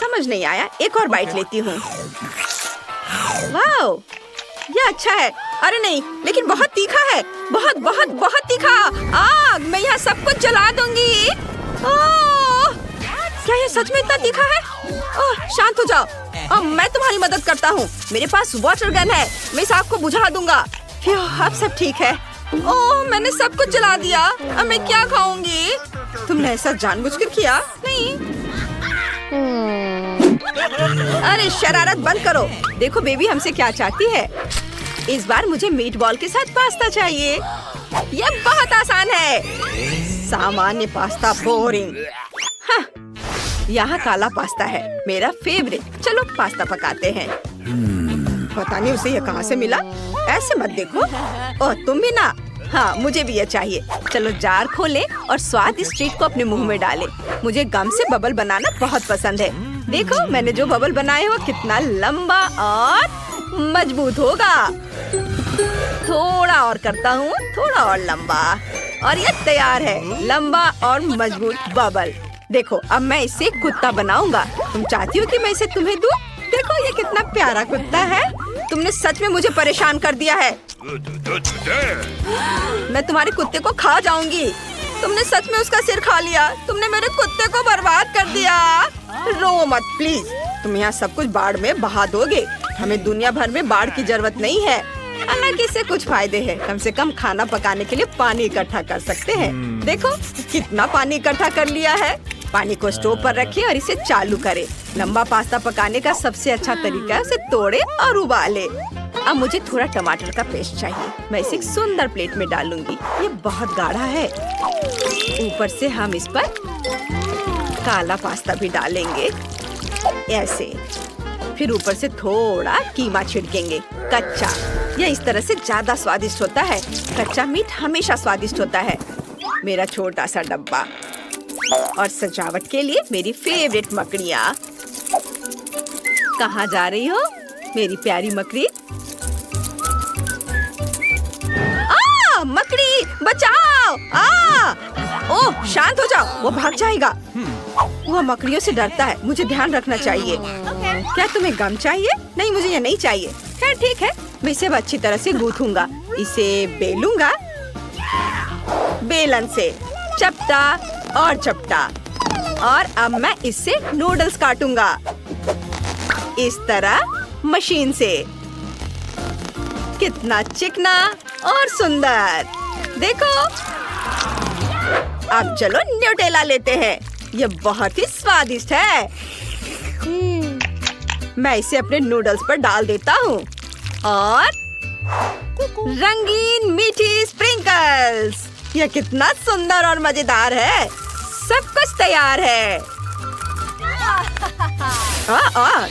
Speaker 1: समझ नहीं आया, एक और बाइट लेती हूँ। वाह, यह अच्छा है। अरे नहीं, लेकिन बहुत तीखा है, बहुत बहुत बहुत तीखा। आग, मैं यहाँ सब कुछ जला दूंगी। ओह, क्या यह सच में इतना तीखा है? ओह, शांत हो जाओ। अब मैं तुम्हारी मदद करता हूँ। मेरे पास वाटर गन है, मैं इस आग को बुझा दूंगा। अब सब ठीक है। ओह, मैंने सब कुछ जला दिया। अब मैं क्या खाऊंगी? तुमने ऐसा जानबूझकर किया? नहीं। अरे शरारत बंद करो। देखो बेबी हमसे क्या चाहती है। इस बार मुझे मीट बॉल के साथ पास्ता चाहिए। यह बहुत आसान है। सामान्य पास्ता बोरिंग। हाँ, यहाँ काला पास्ता है, मेरा फेवरेट। चलो पास्ता पकाते हैं। पता नहीं उसे ये कहाँ से मिला। ऐसे मत देखो। ओह, तुम भी ना। हाँ, मुझे भी ये चाहिए। चलो जार खोलें और स्वादिष्ट ट्रीट को अपने मुंह में डालें। मुझे गम से बबल बनाना बहुत पसंद है। देखो मैंने जो बबल बनाए हो कितना लंबा और मजबूत होगा। थोड़ा और करता हूँ, थोड़ा और लंबा, और ये तैयार है, लंबा और मजबूत बबल। देखो अब मैं इससे कुत्ता बनाऊंगा। तुम चाहती हो कि मैं इसे तुम्हें दूं? देखो ये कितना प्यारा कुत्ता है। तुमने सच में मुझे परेशान कर दिया है। मैं तुम्हारे कुत्ते को खा जाऊंगी। तुमने सच में उसका सिर खा लिया। तुमने मेरे कुत्ते को बर्बाद कर दिया। रो मत प्लीज। तुम यहाँ सब कुछ बाढ़ में बहा दोगे। हमें दुनिया भर में बाढ़ की जरूरत नहीं है। हालांकि इससे कुछ फायदे हैं। कम से कम खाना पकाने के लिए पानी इकट्ठा कर सकते हैं। देखो कितना पानी इकट्ठा कर लिया है। पानी को स्टोव पर रखें और इसे चालू करें। लंबा पास्ता पकाने का सबसे अच्छा तरीका है उसे तोड़े और उबाले। अब मुझे थोड़ा टमाटर का पेस्ट चाहिए। मैं इसे एक सुंदर प्लेट में डालूंगी। ये बहुत गाढ़ा है। ऊपर से हम इस पर काला पास्ता भी डालेंगे ऐसे। फिर ऊपर से थोड़ा कीमा छिड़केंगे, कच्चा। यह इस तरह से ज्यादा स्वादिष्ट होता है। कच्चा मीट हमेशा स्वादिष्ट होता है। मेरा छोटा सा डब्बा। और सजावट के लिए मेरी फेवरेट मकड़ियाँ। कहाँ जा रही हो मेरी प्यारी मकड़ी? मकड़ी बचाओ! ओह, शांत हो जाओ, वो भाग जाएगा। वो मकड़ियों से डरता है। मुझे ध्यान रखना चाहिए। क्या तुम्हें गम चाहिए? नहीं, मुझे ये नहीं चाहिए। खैर ठीक है, मैं इसे अच्छी तरह से गूंथूंगा। इसे बेलूंगा बेलन से, चपटा और चपटा। और अब मैं इससे नूडल्स काटूंगा इस तरह मशीन से। कितना चिकना और सुंदर। देखो अब चलो न्यूटेला लेते हैं। ये बहुत ही स्वादिष्ट है। मैं इसे अपने नूडल्स पर डाल देता हूँ और रंगीन मीठी स्प्रिंकल्स। यह कितना सुंदर और मजेदार है। सब कुछ तैयार है।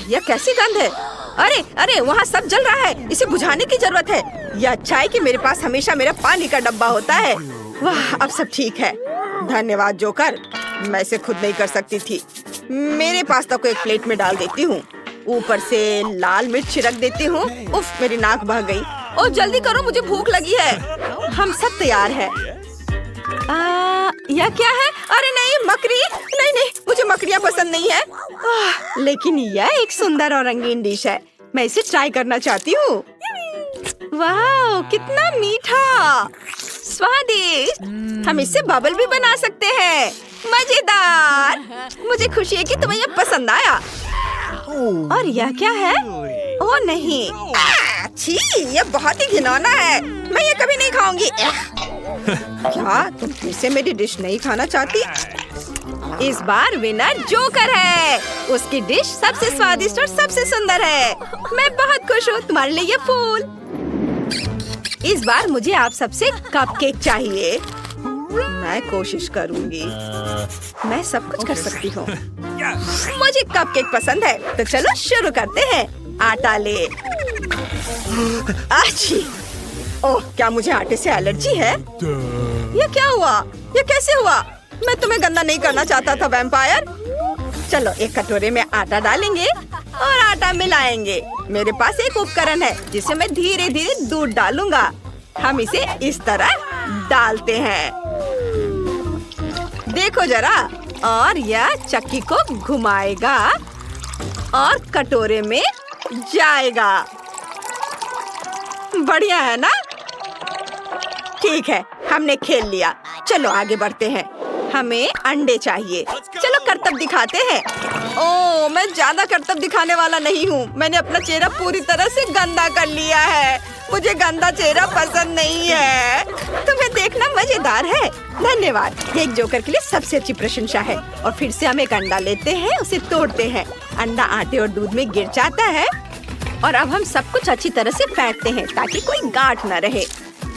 Speaker 1: यह कैसी गंध है? अरे अरे, वहाँ सब जल रहा है। इसे बुझाने की जरूरत है। यह अच्छा है कि मेरे पास हमेशा मेरा पानी का डब्बा होता है। वाह, अब सब ठीक है। धन्यवाद जोकर, मैं इसे खुद नहीं कर सकती थी। मेरे पास्ता को एक प्लेट में डाल देती हूँ। ऊपर से लाल मिर्च छिड़क देती हूँ। उफ, मेरी नाक बह गई। ओ जल्दी करो, मुझे भूख लगी है। हम सब तैयार है। यह क्या है? अरे नहीं, मकड़ी। नहीं नहीं, मुझे मकड़ियाँ पसंद नहीं है। लेकिन यह एक सुंदर और रंगीन डिश है। मैं इसे ट्राई करना चाहती हूँ। वाह, कितना मीठा, स्वादिष्ट। हम इससे बबल भी बना सकते हैं। मजेदार। मुझे खुशी है कि तुम्हें यह पसंद आया। और यह क्या है? ओह नहीं, छी, यह बहुत ही घिनौना है। मैं ये कभी नहीं खाऊंगी। क्या तुम फिर से मेरी डिश नहीं खाना चाहती? इस बार विनर जोकर है। उसकी डिश सबसे स्वादिष्ट और सबसे सुंदर है। मैं बहुत खुश हूँ। तुम्हारे लिए ये फूल। इस बार मुझे आप सबसे कपकेक चाहिए। मैं कोशिश करूँगी। मैं सब कुछ कर सकती हूँ। मुझे कपकेक पसंद है, तो चलो शुरू करते हैं। आटा ले। अच्छी। ओह, क्या मुझे आटे से एलर्जी है? ये क्या हुआ? ये कैसे हुआ? मैं तुम्हें गंदा नहीं करना चाहता था वैम्पायर। चलो एक कटोरे में आटा डालेंगे और आटा मिलाएंगे। मेरे पास एक उपकरण है जिसे मैं धीरे धीरे दूध डालूंगा। हम इसे इस तरह डालते हैं, देखो जरा, और यह चक्की को घुमाएगा और कटोरे में जाएगा। बढ़िया है ना? ठीक है, हमने खेल लिया। चलो आगे बढ़ते हैं। हमें अंडे चाहिए। चलो करतब दिखाते हैं। ओह, मैं ज्यादा करतब दिखाने वाला नहीं हूँ। मैंने अपना चेहरा पूरी तरह से गंदा कर लिया है। मुझे गंदा चेहरा पसंद नहीं है। तुम्हें देखना मजेदार है। धन्यवाद, ये एक जोकर के लिए सबसे अच्छी प्रशंसा है। और फिर से हम एक अंडा लेते हैं, उसे तोड़ते हैं। अंडा आटे और दूध में गिर जाता है और अब हम सब कुछ अच्छी तरह से फेंटते हैं ताकि कोई गांठ न रहे।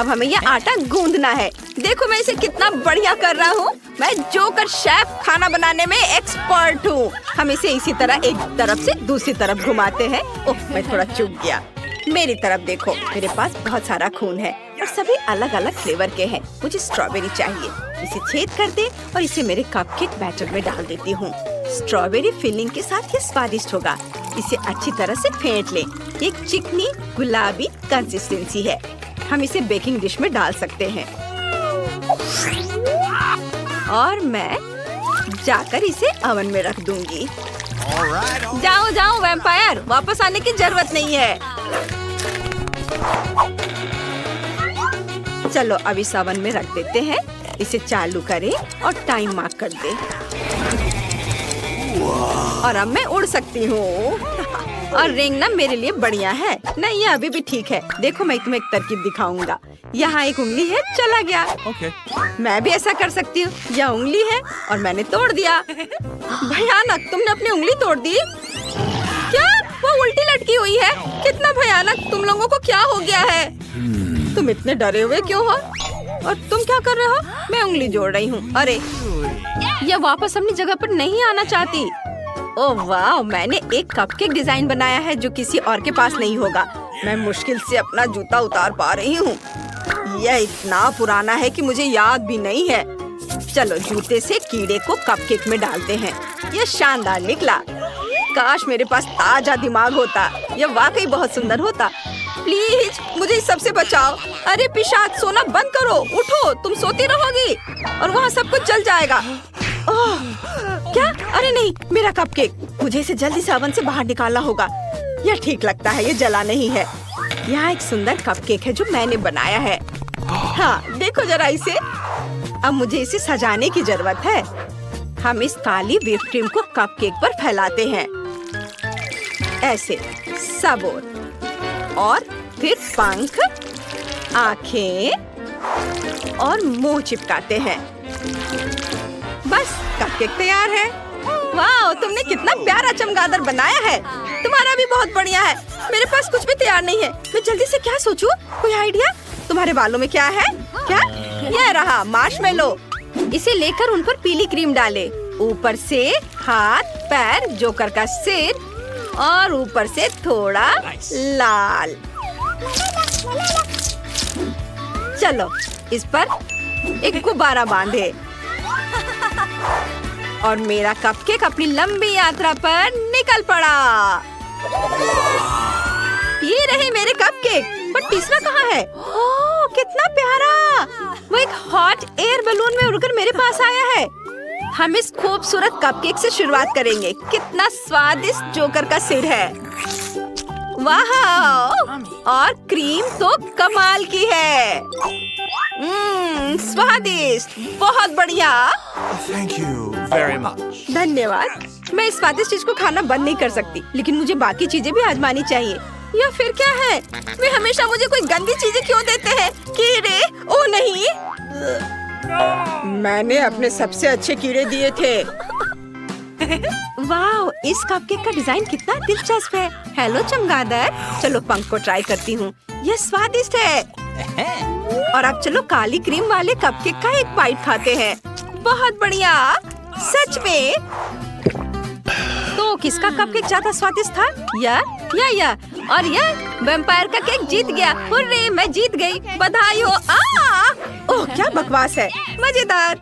Speaker 1: अब हमें यह आटा गूंदना है। देखो मैं इसे कितना बढ़िया कर रहा हूँ। मैं जोकर शेफ खाना बनाने में एक्सपर्ट हूँ। हम इसे इसी तरह एक तरफ से दूसरी तरफ घुमाते हैं। ओह, मैं थोड़ा चूक गया। मेरी तरफ देखो, मेरे पास बहुत सारा खून है और सभी अलग अलग फ्लेवर के हैं। मुझे स्ट्रॉबेरी चाहिए। इसे छेद कर दे और इसे मेरे कपकेक बैटर में डाल देती हूँ। स्ट्रॉबेरी फिलिंग के साथ ये स्वादिष्ट होगा। इसे अच्छी तरह से फेंट ले। एक चिकनी गुलाबी कंसिस्टेंसी है। हम इसे बेकिंग डिश में डाल सकते हैं और मैं जाकर इसे ओवन में रख दूंगी। जाओ जाओ वैम्पायर, वापस आने की जरूरत नहीं है। चलो अब इस ओवन में रख देते हैं। इसे चालू करें और टाइम मार्क कर दे। और अब मैं उड़ सकती हूँ। और रेंगना मेरे लिए बढ़िया है। नहीं, ये अभी भी ठीक है। देखो मैं तुम्हें एक तरकीब दिखाऊंगा। यहाँ एक उंगली है, चला गया। मैं भी ऐसा कर सकती हूँ। यह उंगली है और मैंने तोड़ दिया। भयानक, तुमने अपनी उंगली तोड़ दी? क्या? वो उल्टी लटकी हुई है। कितना भयानक! तुम लोगों को क्या हो गया है? तुम इतने डरे हुए क्यों हो? और तुम क्या कर रहे हो? मैं उंगली जोड़ रही हूँ। अरे, यह वापस अपनी जगह पर नहीं आना चाहती। ओह वाह, मैंने एक कपकेक डिजाइन बनाया है जो किसी और के पास नहीं होगा। मैं मुश्किल से अपना जूता उतार पा रही हूँ। यह इतना पुराना है कि मुझे याद भी नहीं है। चलो जूते से कीड़े को कपकेक में डालते हैं। यह शानदार निकला। काश मेरे पास ताजा दिमाग होता। यह वाकई बहुत सुंदर होता। प्लीज मुझे इस सबसे बचाओ। अरे पिशाच, सोना बंद करो। उठो, तुम सोती रहोगी और वहाँ सब कुछ जल जाएगा। ओह, क्या? अरे नहीं, मेरा कपकेक। मुझे इसे जल्दी से ओवन से बाहर निकालना होगा। यह ठीक लगता है, ये जला नहीं है। यहाँ एक सुंदर कपकेक है जो मैंने बनाया है। हाँ, देखो जरा इसे। अब मुझे इसे सजाने की जरूरत है। हम इस काली व्हिप क्रीम को कपकेक पर फैलाते हैं, ऐसे सब और फिर पंख, आँखें और मुंह चिपकाते हैं। बस कपकेक तैयार है। वाह, तुमने कितना प्यारा चमगादड़ बनाया है। तुम्हारा भी बहुत बढ़िया है। मेरे पास कुछ भी तैयार नहीं है। मैं जल्दी से क्या सोचूं? कोई आइडिया? तुम्हारे बालों में क्या है? क्या? यह रहा मार्शमेलो। इसे लेकर उन पर पीली क्रीम डाले। ऊपर से हाथ, पैर, जोकर का सिर और ऊपर से थोड़ा लाल। चलो इस पर एक गुब्बारा बांधे और मेरा कपकेक अपनी लंबी यात्रा पर निकल पड़ा। ये रहे मेरे कपकेक। पर तीसरा कहाँ है? ओह, कितना प्यारा! वो एक हॉट एयर बलून में उड़कर मेरे पास आया है। हम इस खूबसूरत कपकेक से शुरुआत करेंगे। कितना स्वादिष्ट जोकर का सिर है। वाह! और क्रीम तो कमाल की है। स्वादिष्ट, बहुत बढ़िया।
Speaker 2: Thank you very much.
Speaker 1: धन्यवाद। मैं इस स्वादिष्ट चीज को खाना बंद नहीं कर सकती, लेकिन मुझे बाकी चीजें भी आजमानी चाहिए। या फिर क्या है? वे हमेशा मुझे कोई गंदी चीजें क्यों देते हैं? कीड़े? ओह नहीं, मैंने अपने सबसे अच्छे कीड़े दिए थे। वाह, इस कपकेक का डिजाइन कितना दिलचस्प है। हेलो चमगादड़, चलो पंख को ट्राई करती हूँ। यह स्वादिष्ट है। और अब चलो काली क्रीम वाले कपकेक का एक बाइट खाते हैं। बहुत बढ़िया, सच में। तो किसका कपकेक ज्यादा स्वादिष्ट था? या और यह वैम्पायर का केक जीत गया। हुर्रे, मैं जीत गई। बधाई हो। ओह, क्या बकवास है। मजेदार।